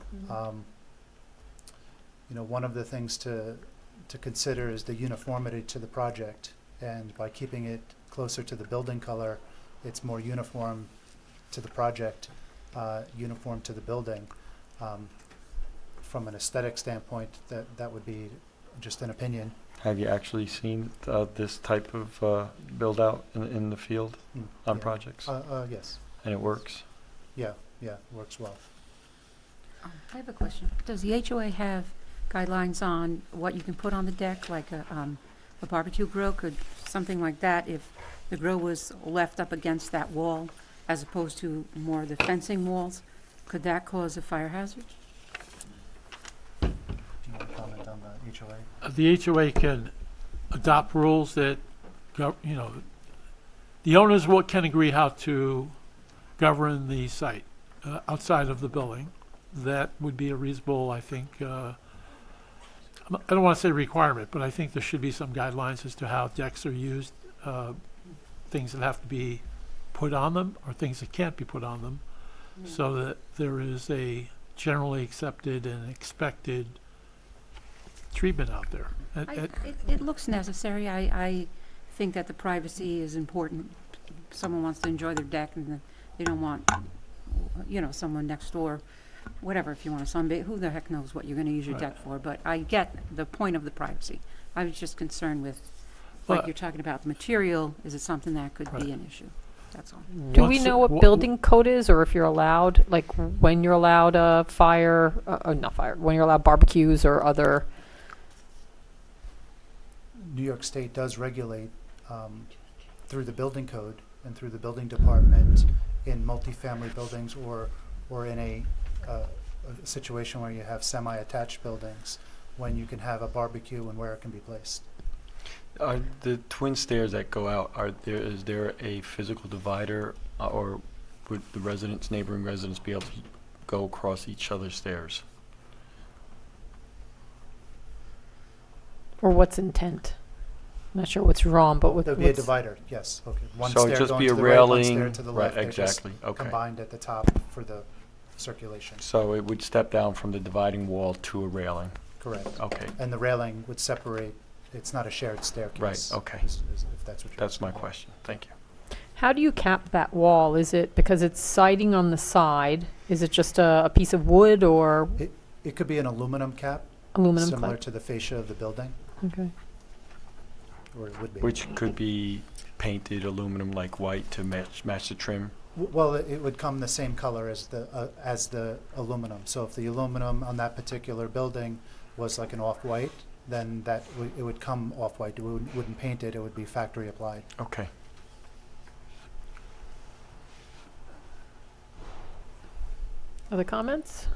P: One of the things to consider is the uniformity to the project, and by keeping it closer to the building color, it's more uniform to the project, uniform to the building. From an aesthetic standpoint, that would be just an opinion.
H: Have you actually seen this type of build out in the field on
P: Yeah.
H: projects?
P: Yes.
H: And it works?
P: Yeah, works well.
L: I have a question. Does the HOA have guidelines on what you can put on the deck, like a barbecue grill? Could something like that, if the grill was left up against that wall as opposed to more of the fencing walls, could that cause a fire hazard?
P: Do you want to comment on the HOA?
O: The HOA can adopt rules that, the owners can agree how to govern the site outside of the building. That would be a reasonable, I think, I don't want to say requirement, but I think there should be some guidelines as to how decks are used, things that have to be put on them or things that can't be put on them, so that there is a generally accepted and expected treatment out there.
L: It looks necessary. I think that the privacy is important. Someone wants to enjoy their deck and they don't want, someone next door, whatever, if you want to sunbathe, who the heck knows what you're going to use your deck for, but I get the point of the privacy. I was just concerned with, like you're talking about, the material, is it something that could be an issue? That's all.
A: Do we know what building code is, or if you're allowed, like when you're allowed when you're allowed barbecues or other?
P: New York State does regulate through the building code and through the building department in multifamily buildings or in a situation where you have semi-attached buildings, when you can have a barbecue and where it can be placed.
H: Are the twin stairs that go out, is there a physical divider, or would the neighboring residents be able to go across each other's stairs?
A: Or what's intent? I'm not sure what's wrong, but
P: There'll be a divider, yes, okay. One
H: So it'd
P: stair
H: just
P: going
H: be
P: to
H: a
P: the right, one stair
H: railing,
P: to the
H: right,
P: left. They're just
H: exactly, okay.
P: combined at the top for the circulation.
H: So it would step down from the dividing wall to a railing?
P: Correct.
H: Okay.
P: And the railing would separate, it's not a shared staircase.
H: Right, okay.
P: If that's what you're
H: That's my
P: asking.
H: question, thank you.
A: How do you cap that wall? Is it because it's siding on the side? Is it just a piece of wood, or?
P: It could be an aluminum cap,
A: Aluminum
P: similar
A: clad.
P: to the fascia of the building,
A: Okay.
P: or it would be.
H: Which could be painted aluminum like white to match the trim.
P: Well, it would come the same color as the aluminum. So if the aluminum on that particular building was like an off-white, then it would come off-white. We wouldn't paint it. It would be factory applied.
H: Okay.
A: Other comments?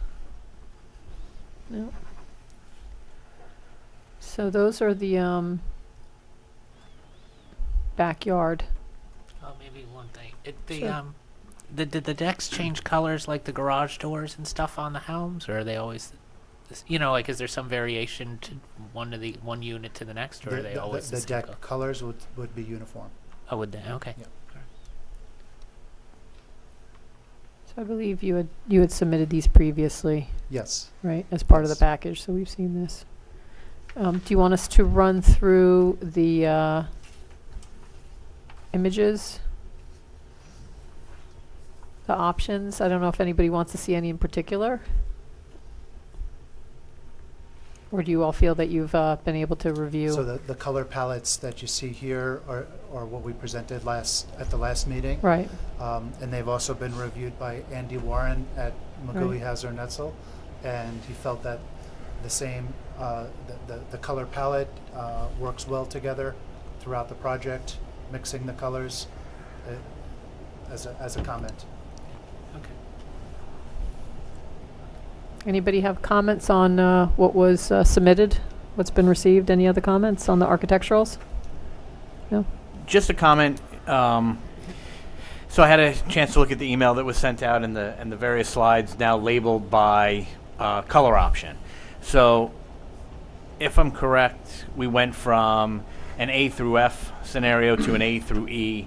A: No. So those are the backyard.
G: Oh, maybe one thing.
A: Sure.
G: Did the decks change colors like the garage doors and stuff on the homes, or are they always, like, is there some variation to one unit to the next, or are they always
P: the
G: same
P: deck
G: color?
P: colors would be uniform.
G: Oh, would they? Okay.
P: Yeah.
A: So I believe you had submitted these previously,
P: Yes.
A: right, as part of
P: Yes.
A: the package, so we've seen this. Do you want us to run through the images? The options? I don't know if anybody wants to see any in particular. Or do you all feel that you've been able to review?
P: So the color palettes that you see here are what we presented at the last meeting.
A: Right.
P: And they've also been reviewed by Andy Warren at McGooey
A: Right.
P: Hazard Netzel, and he felt that the same the color palette works well together throughout the project, mixing the colors as a comment.
G: Okay.
A: Anybody have comments on what was submitted? What's been received? Any other comments on the architecturals? No?
I: Just a comment. So I had a chance to look at the email that was sent out and the various slides now labeled by color option. So if I'm correct, we went from an A through F scenario to an A through E.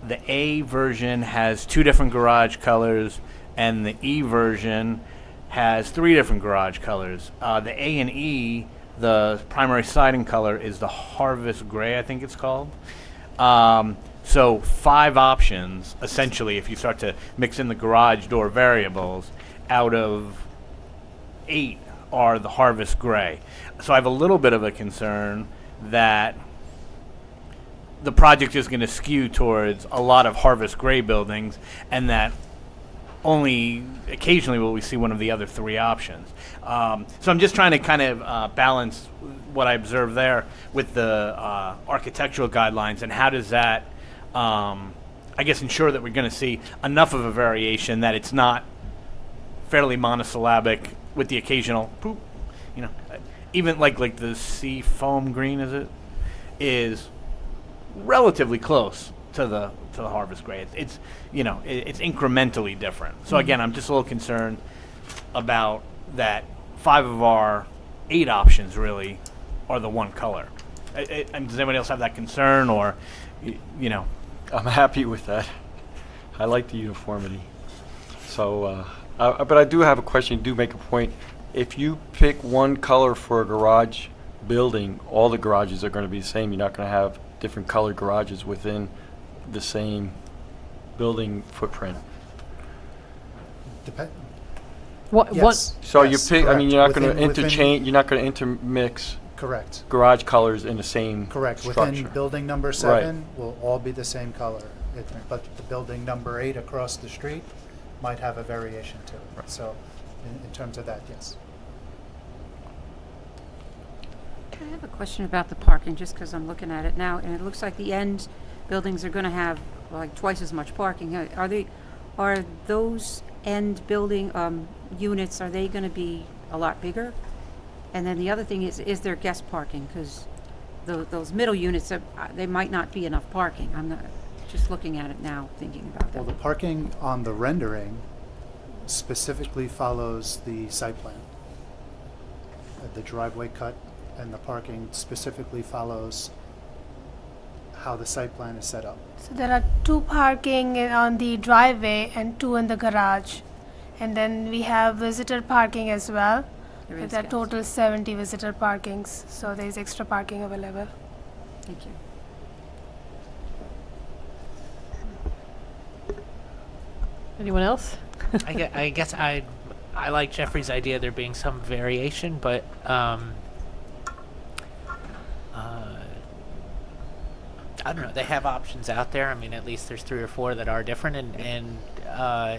I: The A version has 2 different garage colors, and the E version has 3 different garage colors. The A and E, the primary siding color is the Harvest Gray, I think it's called. So 5 options, essentially, if you start to mix in the garage door variables, out of 8 are the Harvest Gray. So I have a little bit of a concern that the project is going to skew towards a lot of Harvest Gray buildings, and that only occasionally will we see one of the other 3 options. So I'm just trying to kind of balance what I observed there with the architectural guidelines, and how does that, I guess, ensure that we're going to see enough of a variation that it's not fairly monosyllabic with the occasional poop, even like the sea foam green, is relatively close to the Harvest Gray. It's incrementally different. So again, I'm just a little concerned about that 5 of our 8 options really are the one color. And does anybody else have that concern, or
H: I'm happy with that. I like the uniformity. So, but I do have a question. You do make a point. If you pick one color for a garage building, all the garages are going to be the same. You're not going to have different colored garages within the same building footprint.
P: Yes.
H: So
P: yes,
H: you pick. I mean, you're not going to
P: within-
H: interchange. You're not going to intermix
P: Correct.
H: garage colors in the same
P: Correct.
H: structure.
P: Within building number 7 will all be the same color. But the building number 8 across the street might have a variation to it.
H: Right.
P: So in terms of that, yes.
L: I have a question about the parking, just because I'm looking at it now, and it looks like the end buildings are going to have like twice as much parking. Are those end building units, are they going to be a lot bigger? And then the other thing is there guest parking? Because those middle units, they might not be enough parking. I'm not just looking at it now, thinking about that.
P: Well, the parking on the rendering specifically follows the site plan. The driveway cut and the parking specifically follows how the site plan is set up.
Q: So there are 2 parking on the driveway and 2 in the garage. And then we have visitor parking as well.
L: There
Q: With
L: is,
Q: a
L: yes.
Q: total 70 visitor parkings. So there is extra parking available.
L: Thank you.
A: Anyone else?
G: I guess I I like Jeffrey's idea there being some variation, but I don't know. They have options out there. I mean, at least there's 3 or 4 that are different, and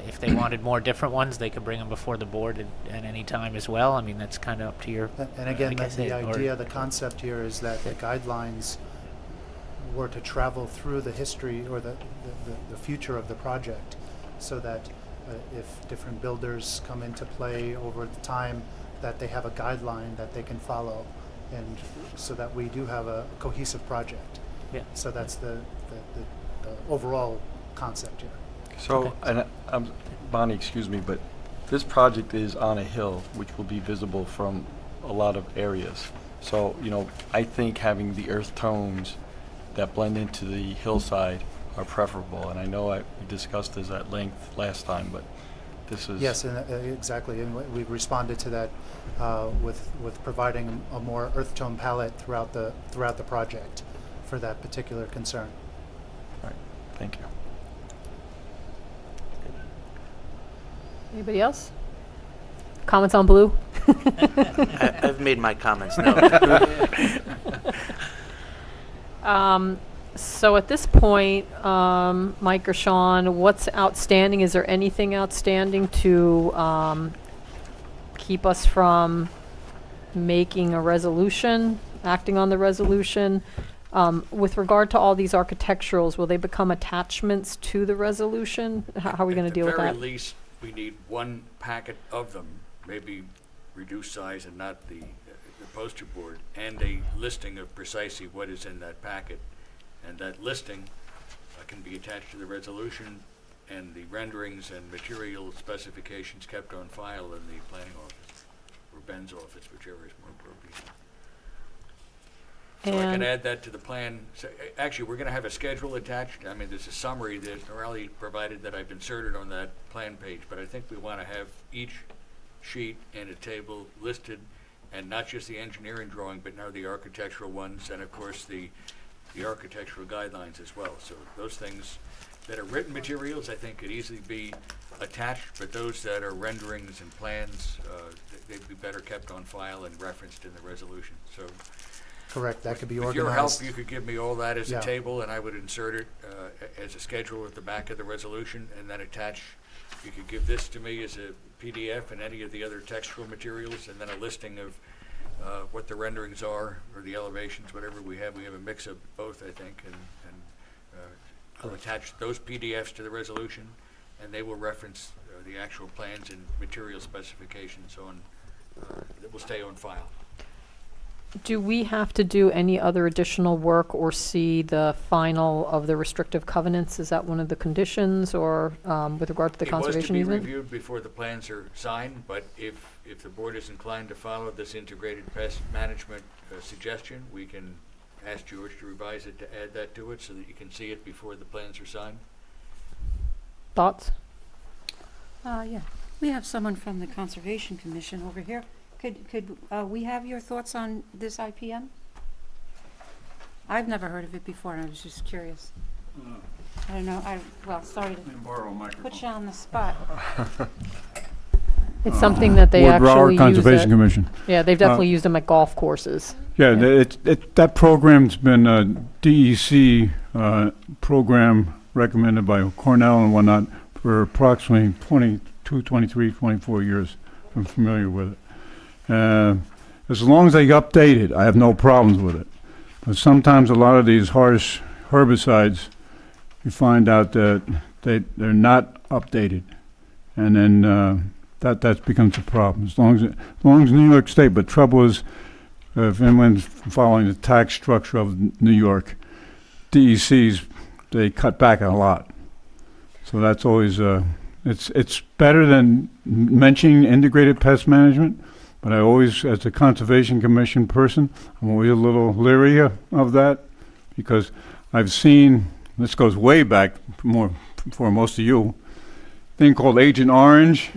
G: if they wanted more different ones, they could bring them before the board at any time as well. I mean, that's kind of up to your.
P: And again,
G: like I said,
P: the idea, the concept here is that the guidelines were to travel through the history or the future of the project, so that if different builders come into play over the time, that they have a guideline that they can follow, and so that we do have a cohesive project.
G: Yeah.
P: So that's the overall concept here.
H: So, and Bonnie, excuse me, but this project is on a hill, which will be visible from a lot of areas. So, you know, I think having the earth tones that blend into the hillside are preferable. And I know we discussed this at length last time, but this is...
P: Yes, and exactly. And we've responded to that with providing a more earth tone palette throughout the project for that particular concern.
H: All right. Thank you.
A: Anybody else? Comments on blue?
K: I've made my comments known.
A: So at this point, Mike or Sean, what's outstanding? Is there anything outstanding to keep us from making a resolution, acting on the resolution? With regard to all these architecturals, will they become attachments to the resolution? How are we going to deal with
D: At the
A: that?
D: very least, we need one packet of them, maybe reduced size and not the poster board, and a listing of precisely what is in that packet. And that listing can be attached to the resolution, and the renderings and material specifications kept on file in the planning office, or Ben's office, whichever is more appropriate. So I can add that to the plan. So, actually, we're going to have a schedule attached. I mean, there's a summary that Norelli provided that I've inserted on that plan page, but I think we want to have each sheet and a table listed, and not just the engineering drawing, but now the architectural ones, and of course the architectural guidelines as well. So those things that are written materials, I think, could easily be attached, but those that are renderings and plans, they'd be better kept on file and referenced in the resolution. So.
P: Correct, that could be
D: With
P: organized.
D: your help, you could give me all that as
P: Yeah.
D: a table, and I would insert it as a schedule at the back of the resolution, and then attach, you could give this to me as a PDF and any of the other textual materials, and then a listing of what the renderings are, or the elevations, whatever we have. We have a mix of both, I think, and I'll attach those PDFs to the resolution, and they will reference the actual plans and material specifications on that will stay on file.
A: Do we have to do any other additional work or see the final of the restrictive covenants? Is that one of the conditions, or with regard to the conservation
D: It was
A: easement?
D: to be reviewed before the plans are signed, but if the board is inclined to follow this integrated pest management suggestion, we can ask George to revise it to add that to it so that you can see it before the plans are signed.
A: Thoughts?
L: Yeah, we have someone from the Conservation Commission over here. Could we have your thoughts on this IPM? I've never heard of it before, and I was just curious. I don't know, sorry to
M: Borrow a microphone.
L: put you on the spot.
A: It's something that they
M: Ward
A: actually
M: Broward
A: use
M: Conservation
A: at-
M: Commission.
A: Yeah, they've definitely used them at golf courses.
M: Yeah, that program's been a DEC program recommended by Cornell and whatnot for approximately 22, 23, 24 years. I'm familiar with it. As long as they update it, I have no problems with it. But sometimes a lot of these harsh herbicides, you find out that they're not updated, and then that becomes a problem. As long as New York State, but trouble is, if anyone's following the tax structure of New York, DECs, they cut back a lot. So that's always it's better than mentioning integrated pest management. But I always, as a Conservation Commission person, I'm always a little leery of that, because I've seen, this goes way back for most of you, thing called Agent Orange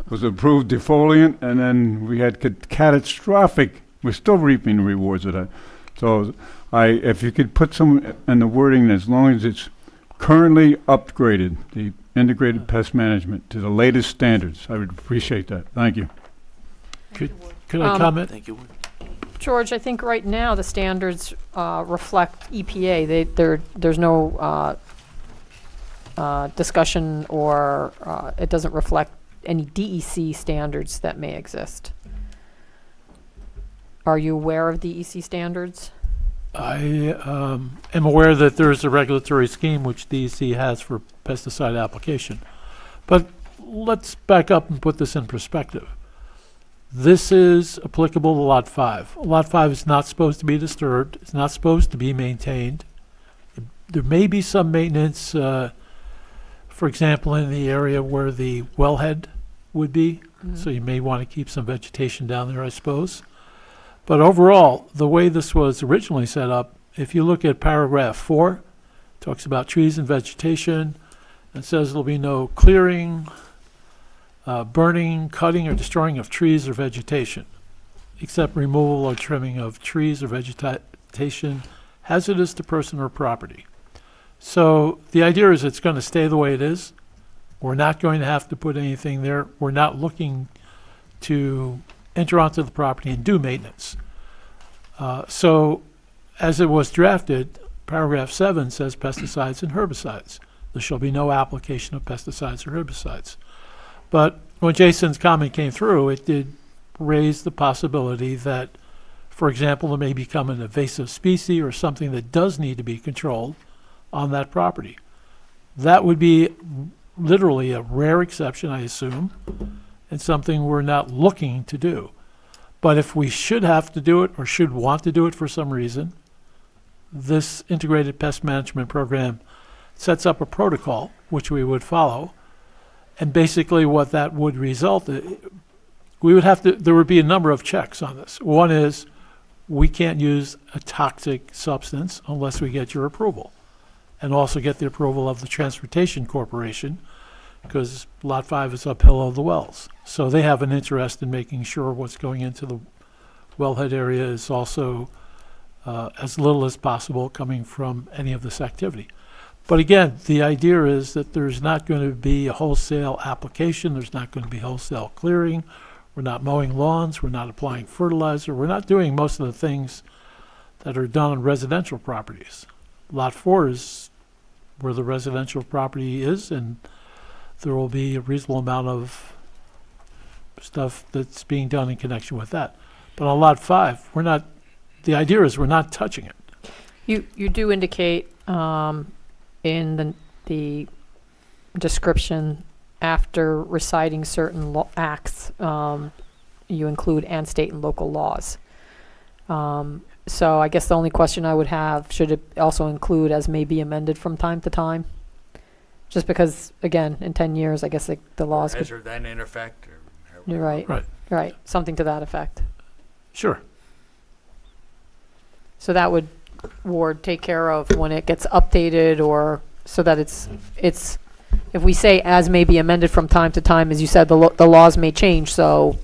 M: was approved defoliant, and then we had catastrophic, we're still reaping the rewards of that. So if you could put some in the wording, as long as it's currently upgraded, the integrated pest management to the latest standards. I would appreciate that. Thank you.
O: Could I comment?
K: Thank you.
A: George, I think right now the standards reflect EPA. There's no discussion or it doesn't reflect any DEC standards that may exist. Are you aware of DEC standards?
O: I am aware that there is a regulatory scheme which DEC has for pesticide application. But let's back up and put this in perspective. This is applicable to Lot 5. Lot 5 is not supposed to be disturbed. It's not supposed to be maintained. There may be some maintenance, for example, in the area where the wellhead would be. So you may want to keep some vegetation down there, I suppose. But overall, the way this was originally set up, if you look at paragraph 4, it talks about trees and vegetation. It says there'll be no clearing, burning, cutting, or destroying of trees or vegetation, except removal or trimming of trees or vegetation hazardous to person or property. So the idea is it's going to stay the way it is. We're not going to have to put anything there. We're not looking to enter onto the property and do maintenance. So as it was drafted, paragraph 7 says pesticides and herbicides. There shall be no application of pesticides or herbicides. But when Jason's comment came through, it did raise the possibility that, for example, there may become an invasive species or something that does need to be controlled on that property. That would be literally a rare exception, I assume, and something we're not looking to do. But if we should have to do it or should want to do it for some reason, this integrated pest management program sets up a protocol which we would follow. And basically what that would result in, there would be a number of checks on this. One is we can't use a toxic substance unless we get your approval, and also get the approval of the Transportation Corporation, because Lot 5 is uphill of the wells. So they have an interest in making sure what's going into the wellhead area is also as little as possible coming from any of this activity. But again, the idea is that there's not going to be a wholesale application. There's not going to be wholesale clearing. We're not mowing lawns. We're not applying fertilizer. We're not doing most of the things that are done on residential properties. Lot 4 is where the residential property is, and there will be a reasonable amount of stuff that's being done in connection with that. But on Lot 5, the idea is we're not touching it.
A: You do indicate in the description, after reciting certain acts, you include and state and local laws. So I guess the only question I would have, should it also include as may be amended from time to time? Just because, again, in 10 years, I guess the laws could...
D: Has or then in effect?
A: You're right. Right. Something to that effect.
O: Sure.
A: So that would, Ward, take care of when it gets updated, or so that it's if we say as may be amended from time to time, as you said, the laws may change, so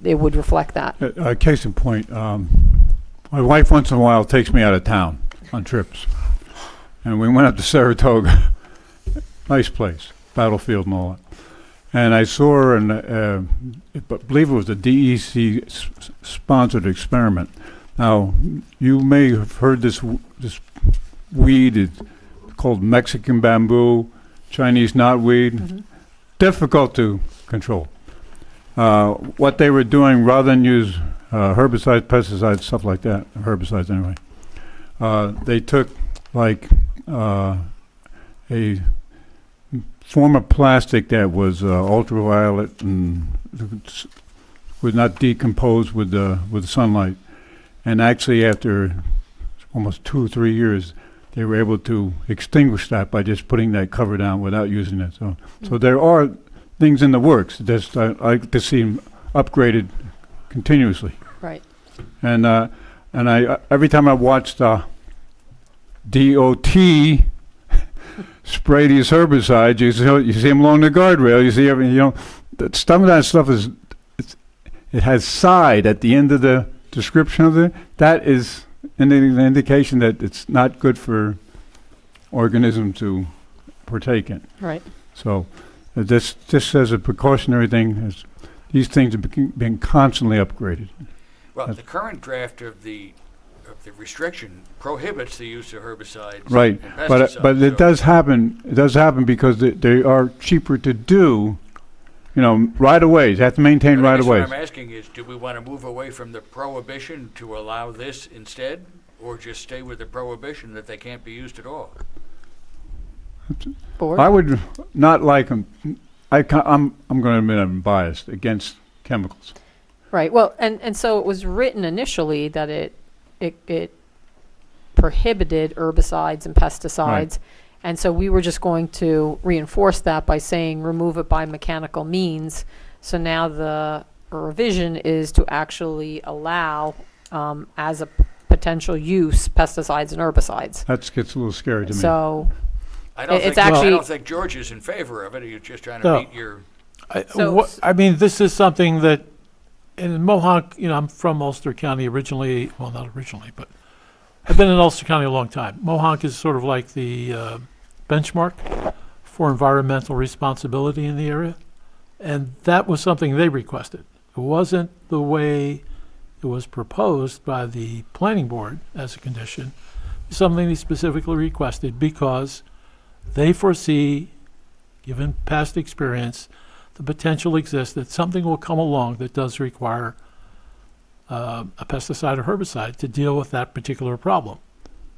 A: it would reflect that.
M: Case in point, my wife once in a while takes me out of town on trips. And we went up to Saratoga. Nice place, Battlefield and all that. And I saw her, and I believe it was a DEC-sponsored experiment. Now, you may have heard this weed. It's called Mexican bamboo, Chinese knotweed. Difficult to control. What they were doing, rather than use herbicides, pesticides, stuff like that, herbicides anyway, they took like a form of plastic that was ultraviolet and would not decompose with the sunlight. And actually, after almost 2 or 3 years, they were able to extinguish that by just putting that cover down without using it. So there are things in the works. Just I like to see them upgraded continuously.
A: Right.
M: And I every time I watched DOT spray these herbicides, you see them along the guardrail. You see some of that stuff it has side at the end of the description of it. That is an indication that it's not good for organisms to partake in.
A: Right.
M: So this as a precautionary thing, these things have been constantly upgraded.
D: Well, the current draft of the restriction prohibits the use of herbicides
M: Right,
D: and
M: but
D: pesticides.
M: it does happen. It does happen because they are cheaper to do. Right of ways. They have to maintain
D: But I
M: right
D: guess
M: of
D: what
M: ways.
D: I'm asking is, do we want to move away from the prohibition to allow this instead, or just stay with the prohibition that they can't be used at all?
A: Board?
M: I would not like them. I'm going to admit I'm biased against chemicals.
A: Right, well, and so it was written initially that it prohibited herbicides and pesticides. And so we were just going to reinforce that by saying remove it by mechanical means. So now the revision is to actually allow, as a potential use, pesticides and herbicides.
M: That gets a little scary to me.
A: So
D: I don't
A: it's
D: think,
A: actually.
D: I don't think George is in favor of it. He's just trying to
O: No.
D: meet your.
O: I mean, this is something that in Mohawk, I'm from Ulster County originally. Well, not originally, but I've been in Ulster County a long time. Mohawk is sort of like the benchmark for environmental responsibility in the area. And that was something they requested. It wasn't the way it was proposed by the planning board as a condition. It's something they specifically requested because they foresee, given past experience, the potential exists that something will come along that does require a pesticide or herbicide to deal with that particular problem.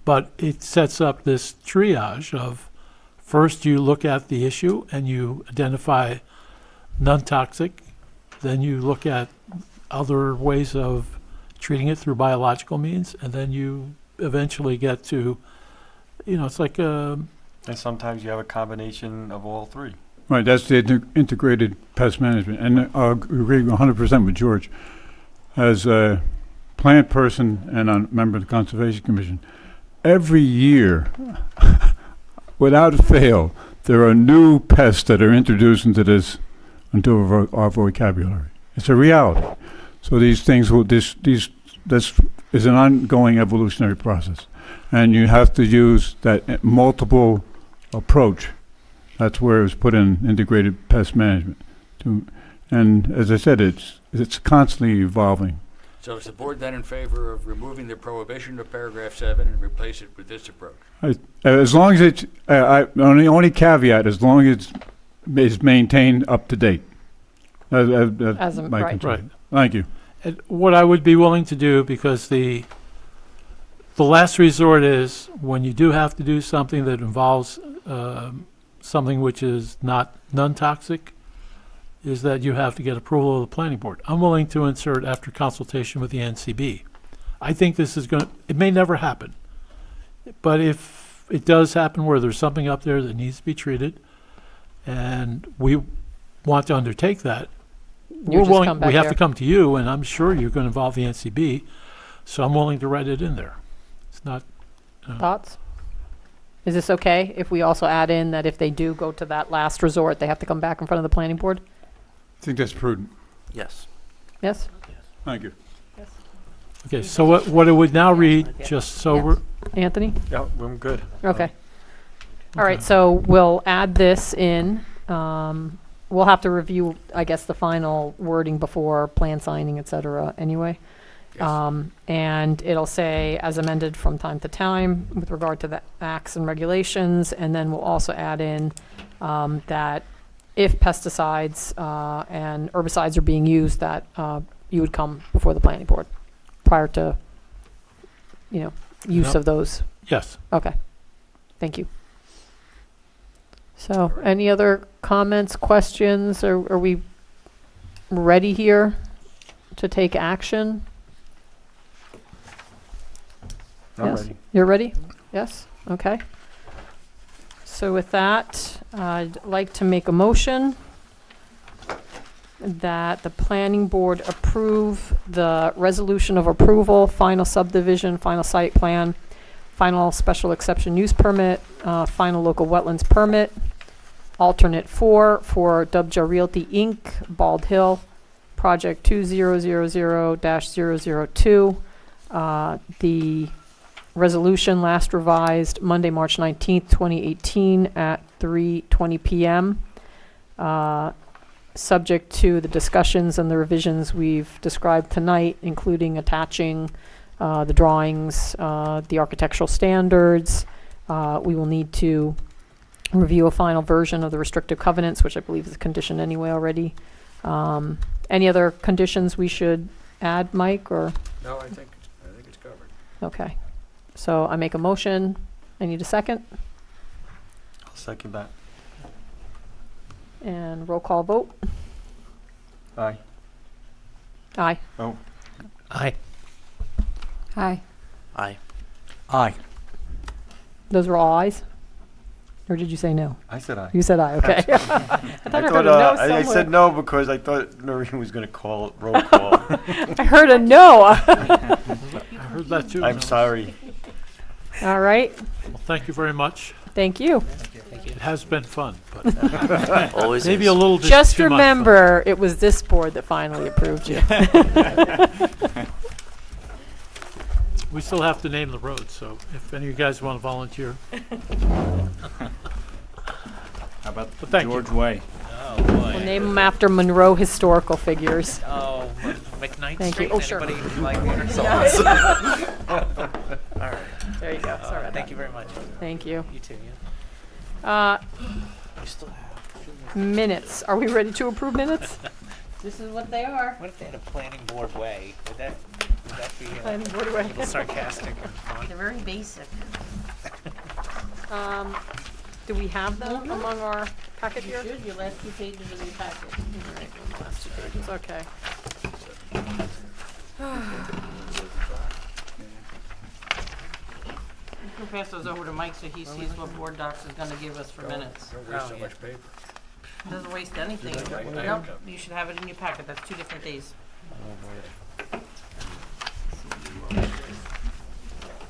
O: But it sets up this triage of first you look at the issue and you identify non-toxic, then you look at other ways of treating it through biological means, and then you eventually get to, it's like
H: And sometimes you have a combination of all three.
M: Right, that's the integrated pest management. And I agree 100% with George. As a plant person and a member of the Conservation Commission, every year, without fail, there are new pests that are introduced into our vocabulary. It's a reality. So these things this is an ongoing evolutionary process. And you have to use that multiple approach. That's where it was put in integrated pest management. And as I said, it's constantly evolving.
D: So is the board then in favor of removing the prohibition of paragraph 7 and replace it with this approach?
M: As long as it's, only caveat, as long as it's maintained up to date. That's my
A: right.
M: concern.
O: Right.
M: Thank you.
O: And what I would be willing to do, because the last resort is when you do have to do something that involves something which is non-toxic, is that you have to get approval of the planning board. I'm willing to insert after consultation with the NCB. I think this is it may never happen, but if it does happen where there's something up there that needs to be treated, and we want to undertake that,
A: You just come back
O: we have
A: here.
O: to come to you, and I'm sure you're going to involve the NCB, so I'm willing to write it in there. It's not.
A: Thoughts? Is this okay if we also add in that if they do go to that last resort, they have to come back in front of the planning board?
M: I think that's prudent.
K: Yes.
A: Yes?
M: Thank you.
O: Okay, so what it would now read, just so we're,
A: Anthony?
H: Yeah, I'm good.
A: Okay. All right, so we'll add this in. We'll have to review, I guess, the final wording before plan signing, et cetera, anyway. And it'll say, as amended from time to time with regard to the acts and regulations, and then we'll also add in that if pesticides and herbicides are being used, that you would come before the planning board prior to, use
O: Yep.
A: of those.
O: yes.
A: Okay, thank you. So, any other comments, questions? Are we ready here to take action?
H: I'm
A: Yes?
H: ready.
A: You're ready? Yes? Okay. So with that, I'd like to make a motion that the planning board approve the resolution of approval, final subdivision, final site plan, final special exception use permit, final local wetlands permit, alternate 4 for Dubja Realty, Inc., Bald Hill, project 2000-002. The resolution last revised Monday, March 19th, 2018 at 3:20 p.m. Subject to the discussions and the revisions we've described tonight, including attaching the drawings, the architectural standards. We will need to review a final version of the restrictive covenants, which I believe is a condition anyway already. Any other conditions we should add, Mike, or?
D: No, I think it's covered.
A: Okay. So I make a motion. I need a second.
H: I'll second that.
A: And roll call vote.
H: Aye.
A: Aye.
H: Oh.
G: Aye.
J: Hi.
K: Aye.
E: Aye.
A: Those were all ayes? Or did you say no?
H: I said aye.
A: You said aye, okay. I thought I heard a no
H: I
A: somewhere.
H: said no because I thought Noreen was going to call roll call.
A: I heard a no.
O: I heard that too.
H: I'm sorry.
A: All right.
O: Well, thank you very much.
A: Thank you.
O: It has been fun, but
K: Always
O: maybe
K: is.
O: a little bit
A: Just
O: too much fun.
A: remember, it was this board that finally approved you.
O: We still have to name the road, so if any of you guys want to volunteer.
C: How about
O: But thank you.
C: George Way?
G: Oh, boy.
A: We'll name them after Monroe historical figures.
G: Oh, McKnight
A: Thank you.
G: Street.
A: Oh, sure.
G: Anybody like water
A: Yeah.
G: salts? All right.
A: There you go. Sorry about
G: Thank
A: that.
G: you very much.
A: Thank you.
G: You too. Yeah.
K: We still have
A: Minutes. Are we ready to approve minutes?
B: This is what they are.
G: What if they had a planning board way? Would that be
A: Planning board
G: a
A: way.
G: little sarcastic and fun?
B: They're very basic.
A: Do we have them among our packet
B: You
A: here?
B: should, your last 2 pages of your packet.
A: All right, last 2 pages, okay.
B: You can pass those over to Mike so he sees what board docs is gonna give us for minutes.
D: Don't waste
G: Oh,
D: so
G: yeah.
D: much paper.
B: Doesn't waste anything. Nope, you should have it in your packet. That's 2 different days.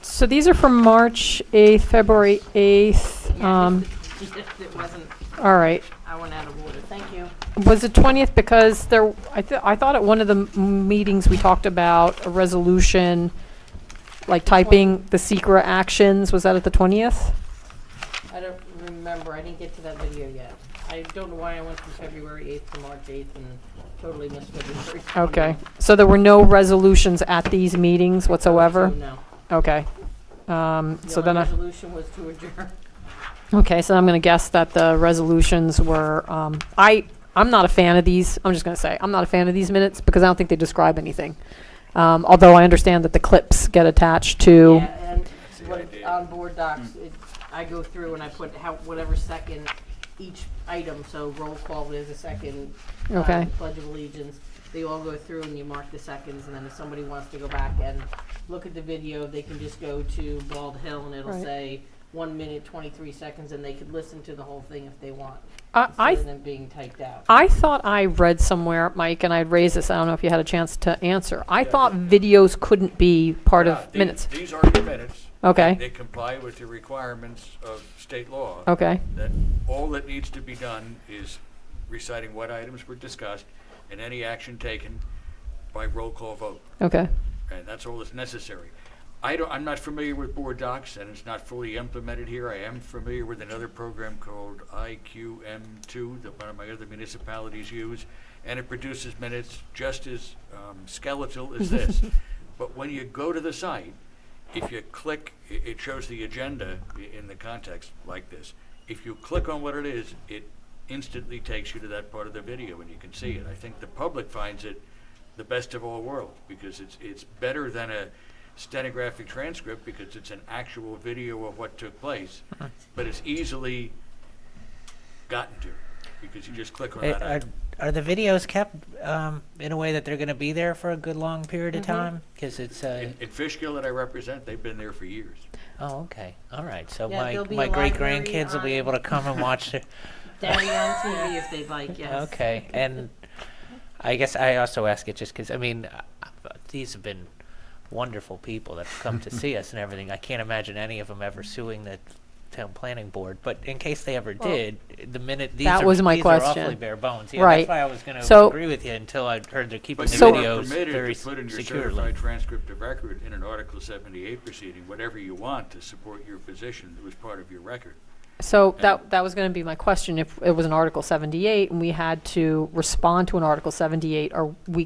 A: So these are from March 8th, February 8th.
B: It wasn't,
A: All right.
B: I went out of order. Thank you.
A: Was it 20th because there, I thought at one of the meetings we talked about a resolution, like typing the secret actions. Was that at the 20th?
B: I don't remember. I didn't get to that video yet. I don't know why I went from February 8th to March 8th and totally missed February 20th.
A: Okay. So there were no resolutions at these meetings whatsoever?
B: No.
A: Okay.
B: The
A: So then
B: only resolution was to adjourn.
A: Okay, so I'm going to guess that the resolutions were, I'm not a fan of these. I'm just going to say, I'm not a fan of these minutes because I don't think they describe anything. Although I understand that the clips get attached to.
B: Yeah, and what on board docs, I go through and I put whatever second each item, so roll call is a second.
A: Okay.
B: Pledge of Allegiance, they all go through and you mark the seconds, and then if somebody wants to go back and look at the video, they can just go to Bald Hill and it'll
A: Right.
B: say 1 minute, 23 seconds, and they could listen to the whole thing if they want,
A: I
B: instead of them being typed out.
A: I thought I read somewhere, Mike, and I'd raised this. I don't know if you had a chance to answer. I thought videos couldn't be part of minutes.
D: These are your minutes.
A: Okay.
D: They comply with the requirements of state law.
A: Okay.
D: That all that needs to be done is reciting what items were discussed and any action taken by roll call vote.
A: Okay.
D: And that's all that's necessary. I'm not familiar with board docs, and it's not fully implemented here. I am familiar with another program called IQM2 that one of my other municipalities use, and it produces minutes just as skeletal as this. But when you go to the site, if you click, it shows the agenda in the context like this. If you click on what it is, it instantly takes you to that part of the video, and you can see it. I think the public finds it the best of all worlds because it's better than a stenographic transcript because it's an actual video of what took place, but it's easily gotten to because you just click on that item.
G: Are the videos kept in a way that they're going to be there for a good long period of time? Because it's
D: In Fishkill that I represent, they've been there for years.
G: Oh, okay. All right. So
B: Yeah, there'll be
G: my
B: a
G: great
B: library
G: grandkids will be
B: on-
G: able to come and watch it.
B: Daddy on TV if they'd like, yes.
G: Okay. And I guess I also ask it just because, I mean, these have been wonderful people that have come to see us and everything. I can't imagine any of them ever suing the town planning board, but in case they ever did, the minute, these
A: That
G: are,
A: was my
G: these are
A: question.
G: awfully bare bones. Yeah,
A: Right.
G: that's why I was gonna
A: So-
G: agree with you until I heard they're keeping
D: But
G: the
D: you are
G: videos
D: permitted
G: very
D: to put in your
G: securely.
D: certified transcript of record in an Article 78 proceeding, whatever you want to support your position that was part of your record.
A: So that was going to be my question. If it was an Article 78 and we had to respond to an Article 78,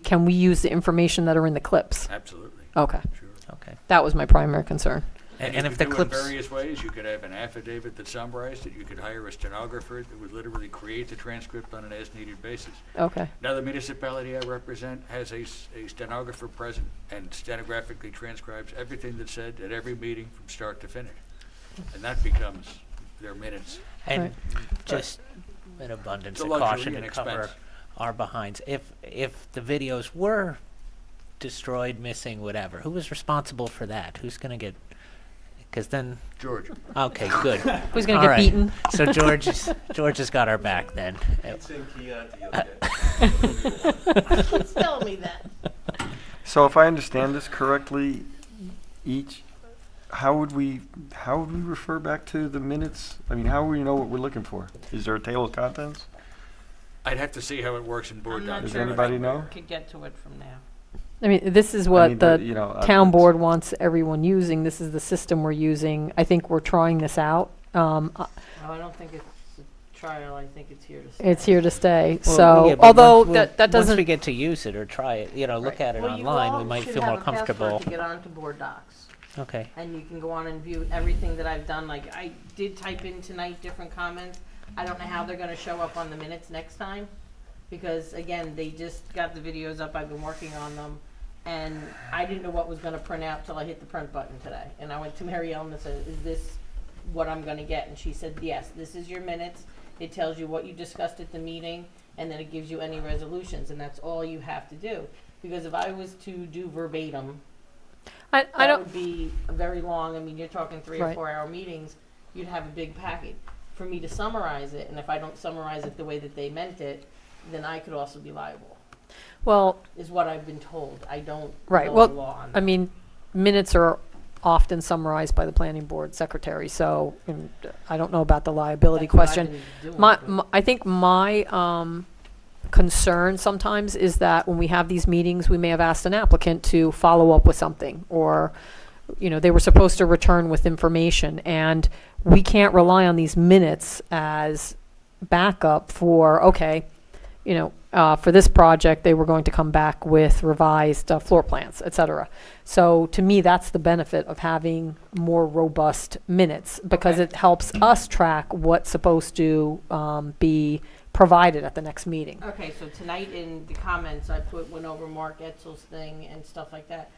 A: can we use the information that are in the clips?
D: Absolutely.
A: Okay.
D: Sure.
G: Okay.
A: That was my primary concern.
G: And
D: you
G: if
D: could
G: the
D: do it
G: clips,
D: in various ways. You could have an affidavit that summarized it. You could hire a stenographer that would literally create the transcript on an as-needed basis.
A: Okay.
D: Now, the municipality I represent has a stenographer present and stenographically transcribes everything that's said at every meeting from start to finish. And that becomes their minutes.
G: and
A: Right.
G: just an abundance
D: It's a
G: of
D: luxury
G: caution
D: and
G: to cover
D: expense.
G: our behinds. If the videos were destroyed, missing, whatever, who was responsible for that? Who's gonna get? Because then,
D: George.
G: okay, good.
A: Who's going
G: All
A: to get
G: right.
A: beaten?
G: So George has got our back then.
B: He's telling me that.
H: So if I understand this correctly, how would we refer back to the minutes? I mean, how would we know what we're looking for? Is there a table of contents?
D: I'd have to see how it works in board
B: I'm not
D: documents.
H: Does
B: sure
H: anybody
B: if I
H: know?
B: could get to it from now.
A: I mean, this is what
H: mean,
A: the
H: you know,
A: town
H: it's-
A: board wants everyone using. This is the system we're using. I think we're trying this out.
B: No, I don't think it's a trial. I think it's here to stay.
A: It's here to stay.
G: Well,
A: So,
G: yeah, but
A: although
G: once
A: that
G: once
A: doesn't.
G: we get to use it or try it, look at it
B: Well, you
G: online,
B: all
G: we might
B: should
G: feel
B: have
G: more
B: a password
G: comfortable.
B: to get onto board docs.
G: Okay.
B: And you can go on and view everything that I've done. Like, I did type in tonight different comments. I don't know how they're gonna show up on the minutes next time. Because, again, they just got the videos up. I've been working on them. And I didn't know what was gonna print out till I hit the print button today. And I went to Mary Ellen and said, is this what I'm gonna get? And she said, yes, this is your minutes. It tells you what you discussed at the meeting, and then it gives you any resolutions, and that's all you have to do. Because if I was to do verbatim,
A: I
B: that
A: don't.
B: would be very long. I mean, you're talking 3 or
A: Right.
B: 4 hour meetings. You'd have a big packet. For me to summarize it, and if I don't summarize it the way that they meant it, then I could also be liable,
A: Well,
B: is what I've been told. I don't
A: right.
B: know
A: Well,
B: the law on
A: I
B: that.
A: mean, minutes are often summarized by the planning board secretary. So I don't know about the liability
B: That's what I've
A: question.
B: been doing,
A: My,
B: but-
A: I think my concern sometimes is that when we have these meetings, we may have asked an applicant to follow up with something, or they were supposed to return with information, and we can't rely on these minutes as backup for, for this project, they were going to come back with revised floor plans, et cetera. So to me, that's the benefit of having more robust minutes, because
B: Okay.
A: it helps us track what's supposed to be provided at the next meeting.
B: Okay, so tonight in the comments, I went over Mark Etzel's thing and stuff like that.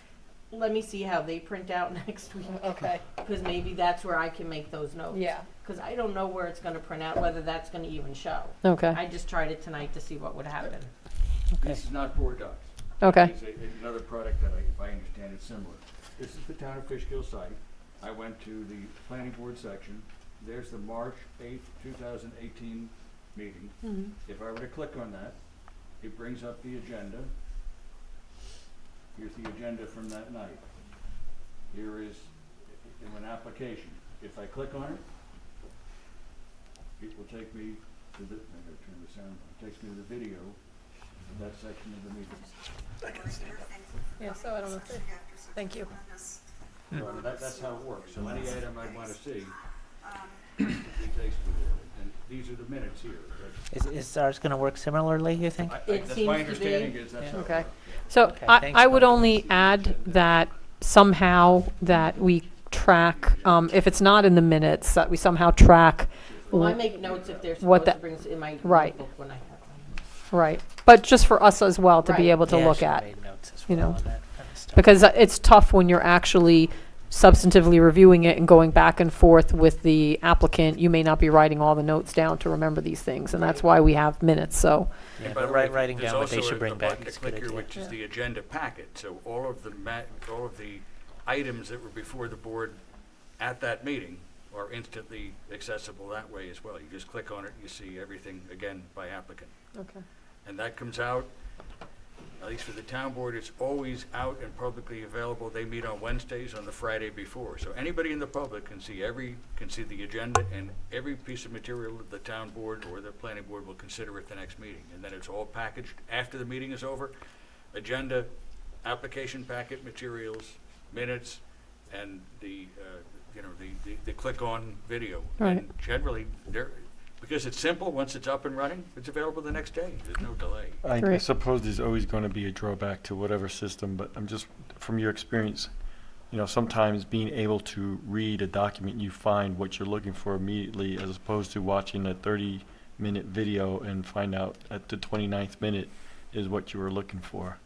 B: Let me see how they print out next week.
A: Okay.
B: Because maybe that's where I can make those notes.
A: Yeah.
B: Because I don't know where it's gonna print out, whether that's gonna even show.
A: Okay.
B: I just tried it tonight to see what would happen.
D: This is not board docs.
A: Okay.
D: It's another product that, if I understand it, similar. This is the town of Fishkill site. I went to the planning board section. There's the March 8th, 2018 meeting. If I were to click on that, it brings up the agenda. Here's the agenda from that night. Here is an application. If I click on it, it will take me to the, I gotta turn the sound on. It takes me to the video of that section of the meeting.
A: Yeah, so I don't know. Thank you.
D: So that's how it works. So any item I want to see, it takes me there. And these are the minutes here.
G: Is ours going to work similarly, you think?
B: It
D: That's
B: seems
D: my
B: to be.
D: understanding is that's how it
A: Okay.
D: works.
A: So
G: Okay, thanks,
A: I would
G: Bill.
A: only add that somehow that we track, if it's not in the minutes, that we somehow track.
B: Well, I make notes if they're
A: What
B: supposed to
A: the-
B: bring in my
A: Right.
B: notebook when I have them.
A: Right, but just for us as well to be
B: Right.
A: able to
G: Yeah,
A: look
G: she
A: at,
G: made notes as
A: you
G: well
A: know,
G: on that kind of stuff.
A: because it's tough when you're actually substantively reviewing it and going back and forth with the applicant. You may not be writing all the notes down to remember these things, and that's why we have minutes, so.
G: Yeah,
D: And by
G: but
D: the way,
G: writing
D: there's
G: down what they
D: also
G: should bring
D: a
G: back
D: button
G: is
D: to
G: a good
D: click here,
G: idea.
D: which is the agenda packet. So all of the items that were before the board at that meeting are instantly accessible that way as well. You just click on it, you see everything again by applicant.
A: Okay.
D: And that comes out at least for the town board, it's always out and publicly available. They meet on Wednesdays on the Friday before. So anybody in the public can see the agenda and every piece of material that the town board or the planning board will consider at the next meeting. And then it's all packaged after the meeting is over. Agenda, application packet materials, minutes, and the click-on video.
A: Right.
D: And generally, because it's simple, once it's up and running, it's available the next day. There's no delay.
H: I
A: Right.
H: suppose there's always going to be a drawback to whatever system, but I'm just, from your experience, sometimes being able to read a document, you find what you're looking for immediately, as opposed to watching a 30-minute video and find out at the 29th minute is what you were looking for.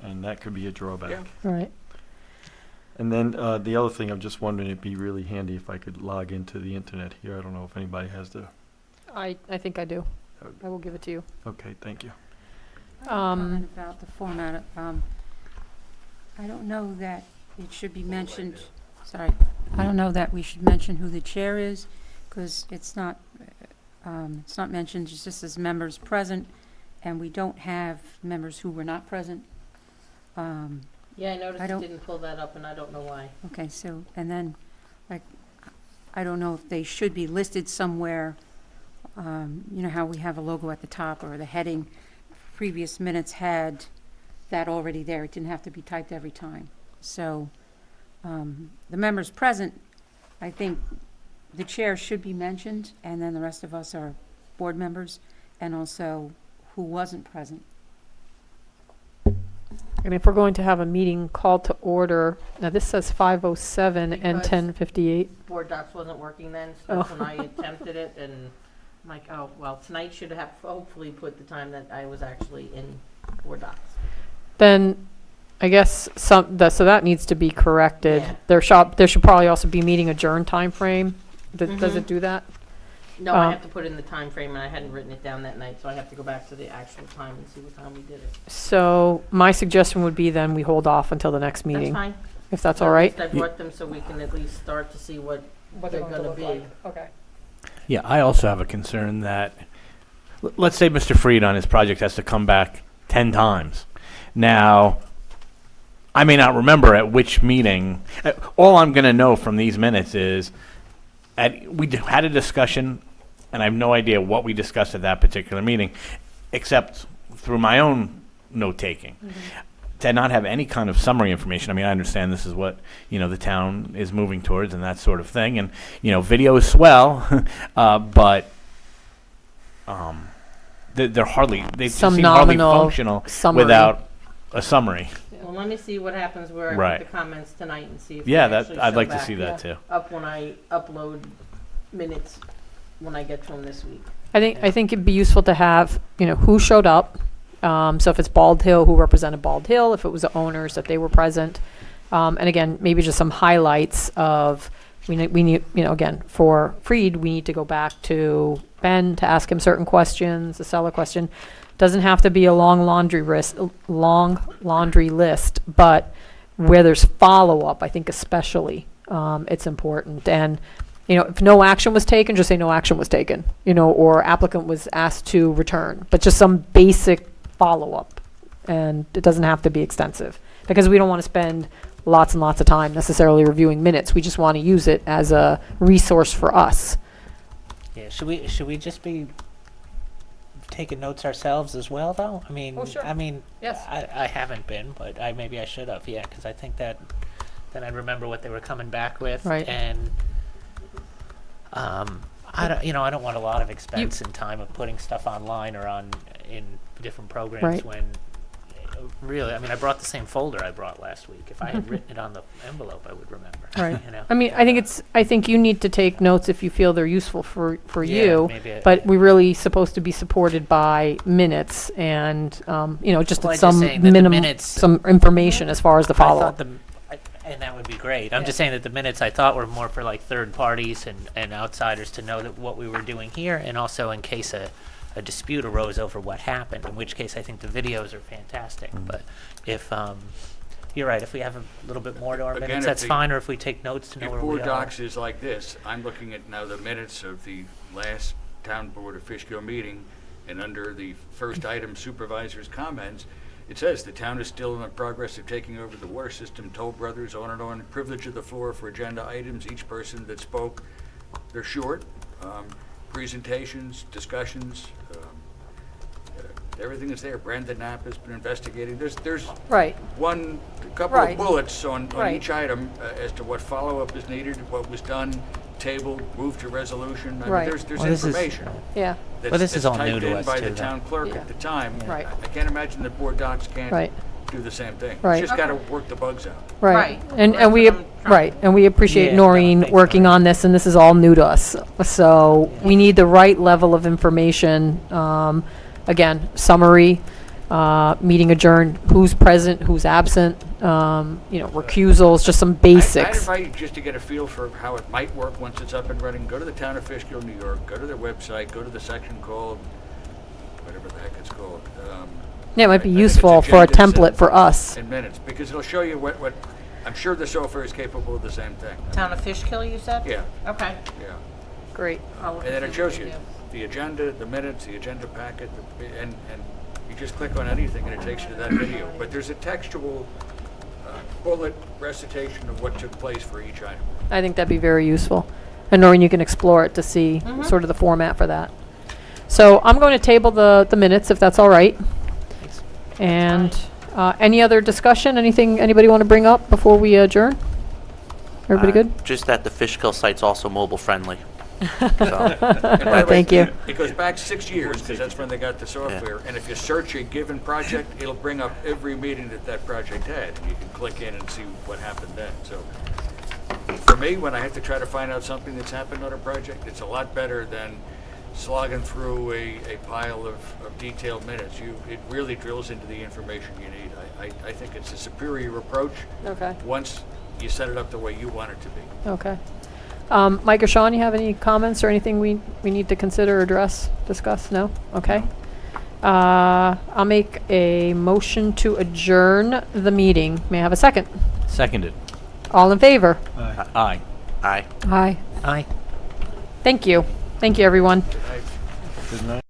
H: And that could be a drawback.
D: Yeah.
A: Right.
H: And then the other thing, I'm just wondering, it'd be really handy if I could log into the internet here. I don't know if anybody has the...
A: I think I do. I will give it to you.
H: Okay, thank you.
L: Comment about the format. I don't know that it should be mentioned, sorry, I don't know that we should mention who the chair is, because it's not mentioned, it just says members present, and we don't have members who were not present.
B: Yeah, I noticed you didn't pull that up, and I don't know why.
L: Okay, so, and then, I don't know if they should be listed somewhere, how we have a logo at the top or the heading. Previous minutes had that already there. It didn't have to be typed every time. So, the members present, I think the chair should be mentioned, and then the rest of us are board members, and also who wasn't present.
A: And if we're going to have a meeting called to order, now this says 5:07 and
B: Because
A: 10:58.
B: Board Docs wasn't working then, so that's when I attempted it, and I'm like, oh, well, tonight should have hopefully put the time that I was actually in Board Docs.
A: Then I guess so that needs to be corrected.
B: Yeah.
A: There should probably also be meeting adjourn time frame. Does it do that?
B: No, I have to put in the time frame, and I hadn't written it down that night, so I have to go back to the actual time and see what time we did it.
A: So my suggestion would be then we hold off until the next meeting.
B: That's fine.
A: If that's all right.
B: I brought them so we can at least start to see what they're gonna be.
A: Okay.
I: Yeah, I also have a concern that, let's say Mr. Freed on his project has to come back 10 times. Now, I may not remember at which meeting. All I'm going to know from these minutes is we had a discussion, and I have no idea what we discussed at that particular meeting, except through my own note-taking. To not have any kind of summary information. I mean, I understand this is what, the town is moving towards and that sort of thing. And, video is swell, but they just
A: Some
I: seem hardly
A: nominal
I: functional
A: summary.
I: without a summary.
B: Well, let me see what happens where I
I: Right.
B: put the comments tonight and see if
I: Yeah,
B: they actually
I: I'd
B: show
I: like to
B: back
I: see that too.
B: up when I upload minutes when I get to them this week.
A: I think it'd be useful to have, who showed up. So if it's Bald Hill, who represented Bald Hill, if it was the owners, that they were present. And again, maybe just some highlights of, we need, again, for Freed, we need to go back to Ben to ask him certain questions, the seller question. Doesn't have to be a long laundry list, but where there's follow-up, I think especially, it's important. And, if no action was taken, just say no action was taken, or applicant was asked to return, but just some basic follow-up. And it doesn't have to be extensive, because we don't want to spend lots and lots of time necessarily reviewing minutes. We just want to use it as a resource for us.
G: Yeah, should we just be taking notes ourselves as well, though? I mean,
A: Oh, sure. Yes.
G: I haven't been, but maybe I should have. Yeah, because I think that then I'd remember what they were coming back with,
A: Right.
G: and I don't want a lot of expense and time of putting stuff online or in different programs
A: Right.
G: when. Really, I mean, I brought the same folder I brought last week. If I had written it on the envelope, I would remember.
A: Right.
G: You know?
A: I mean, I think you need to take notes if you feel they're useful for
G: Yeah,
A: you,
G: maybe
A: but we're really supposed to be supported by minutes and, just
G: Well, I'm
A: some
G: just saying that the
A: minimum,
G: minutes-
A: some information as far as the
G: I thought
A: follow-up.
G: and that would be great. I'm just saying that the minutes I thought were more for like third parties and outsiders to know that what we were doing here, and also in case a dispute arose over what happened, in which case I think the videos are fantastic. But if you're right, if we have a little bit more to our
D: Again,
G: minutes,
D: if
G: that's
D: the-
G: fine, or if we take notes to know
D: If
G: where we
D: Board
G: are.
D: Docs is like this, I'm looking at now the minutes of the last Town Board of Fishkill meeting, and under the first item, supervisor's comments, It says, "The town is still in the progress of taking over the water system. Toll Brothers, on and on. Privilege of the floor for agenda items. Each person that spoke, they're short. Presentations, discussions, everything is there. Brandon Knapp has been investigating. There's
A: Right.
D: a couple
A: Right.
D: of bullets on
A: Right.
D: each item as to what follow-up is needed, what was done, tabled, moved to resolution. I mean,
A: Right.
D: there's
G: Well, this is-
D: information.
A: Yeah,
G: Well, this is all new
D: That's
G: to
D: typed
G: us,
D: in by
G: too,
D: the
G: though.
D: town clerk
A: Yeah.
D: at the time.
A: Right.
D: I can't imagine that board docs can't
A: Right.
D: do the same thing.
A: Right.
D: It's just got to work the bugs out.
A: right.
B: Right.
A: And
B: That's
A: we,
B: what I'm trying-
A: right, and we appreciate
G: Yeah, no,
A: Noreen
G: thanks,
A: working
G: Noreen.
A: on this, and this is all new to us. So we need the right level of information. Again, summary, meeting adjourned, who's present, who's absent, recusals, just some
D: I'd
A: basics.
D: invite you just to get a feel for how it might work once it's up and running. Go to the town of Fishkill, New York, go to their website, go to the section called, whatever the heck it's called.
A: Yeah, it might be
D: I think it's
A: useful for a
D: agendas
A: template
D: and-
A: for us.
D: in minutes, because it'll show you what, I'm sure the software is capable of the same thing.
B: Town of Fishkill, you said?
D: Yeah,
B: Okay.
D: yeah.
A: Great.
B: I'll look
D: And then
B: and
D: it
B: see what
D: shows
B: they
D: you
B: do.
D: the agenda, the minutes, the agenda packet, and you just click on anything and it takes you to that video. But there's a textual bullet recitation of what took place for each item.
A: I think that'd be very useful. And Noreen, you can explore it to see sort of the format for that. So I'm going to table the minutes, if that's all right. And any other discussion? Anything anybody want to bring up before we adjourn? Everybody good?
K: Just that the Fishkill site's also mobile friendly. So,
D: And by the way,
A: Thank you.
D: It goes back 6 years, because that's when they got the software. And if you search a given project, it'll bring up every meeting that project had. And you can click in and see what happened then. So for me, when I have to try to find out something that's happened on a project, it's a lot better than slogging through a pile of detailed minutes. It really drills into the information you need. I think it's a superior approach
A: Okay.
D: once you set it up the way you want it to be.
A: Okay. Mike or Sean, you have any comments or anything we need to consider, address, discuss? No? Okay. I'll make a motion to adjourn the meeting. May I have a second?
I: Seconded.
A: All in favor?
I: Aye.
K: Aye.
A: Aye.
G: Aye.
A: Thank you. Thank you, everyone.
D: Good night.
H: Good night.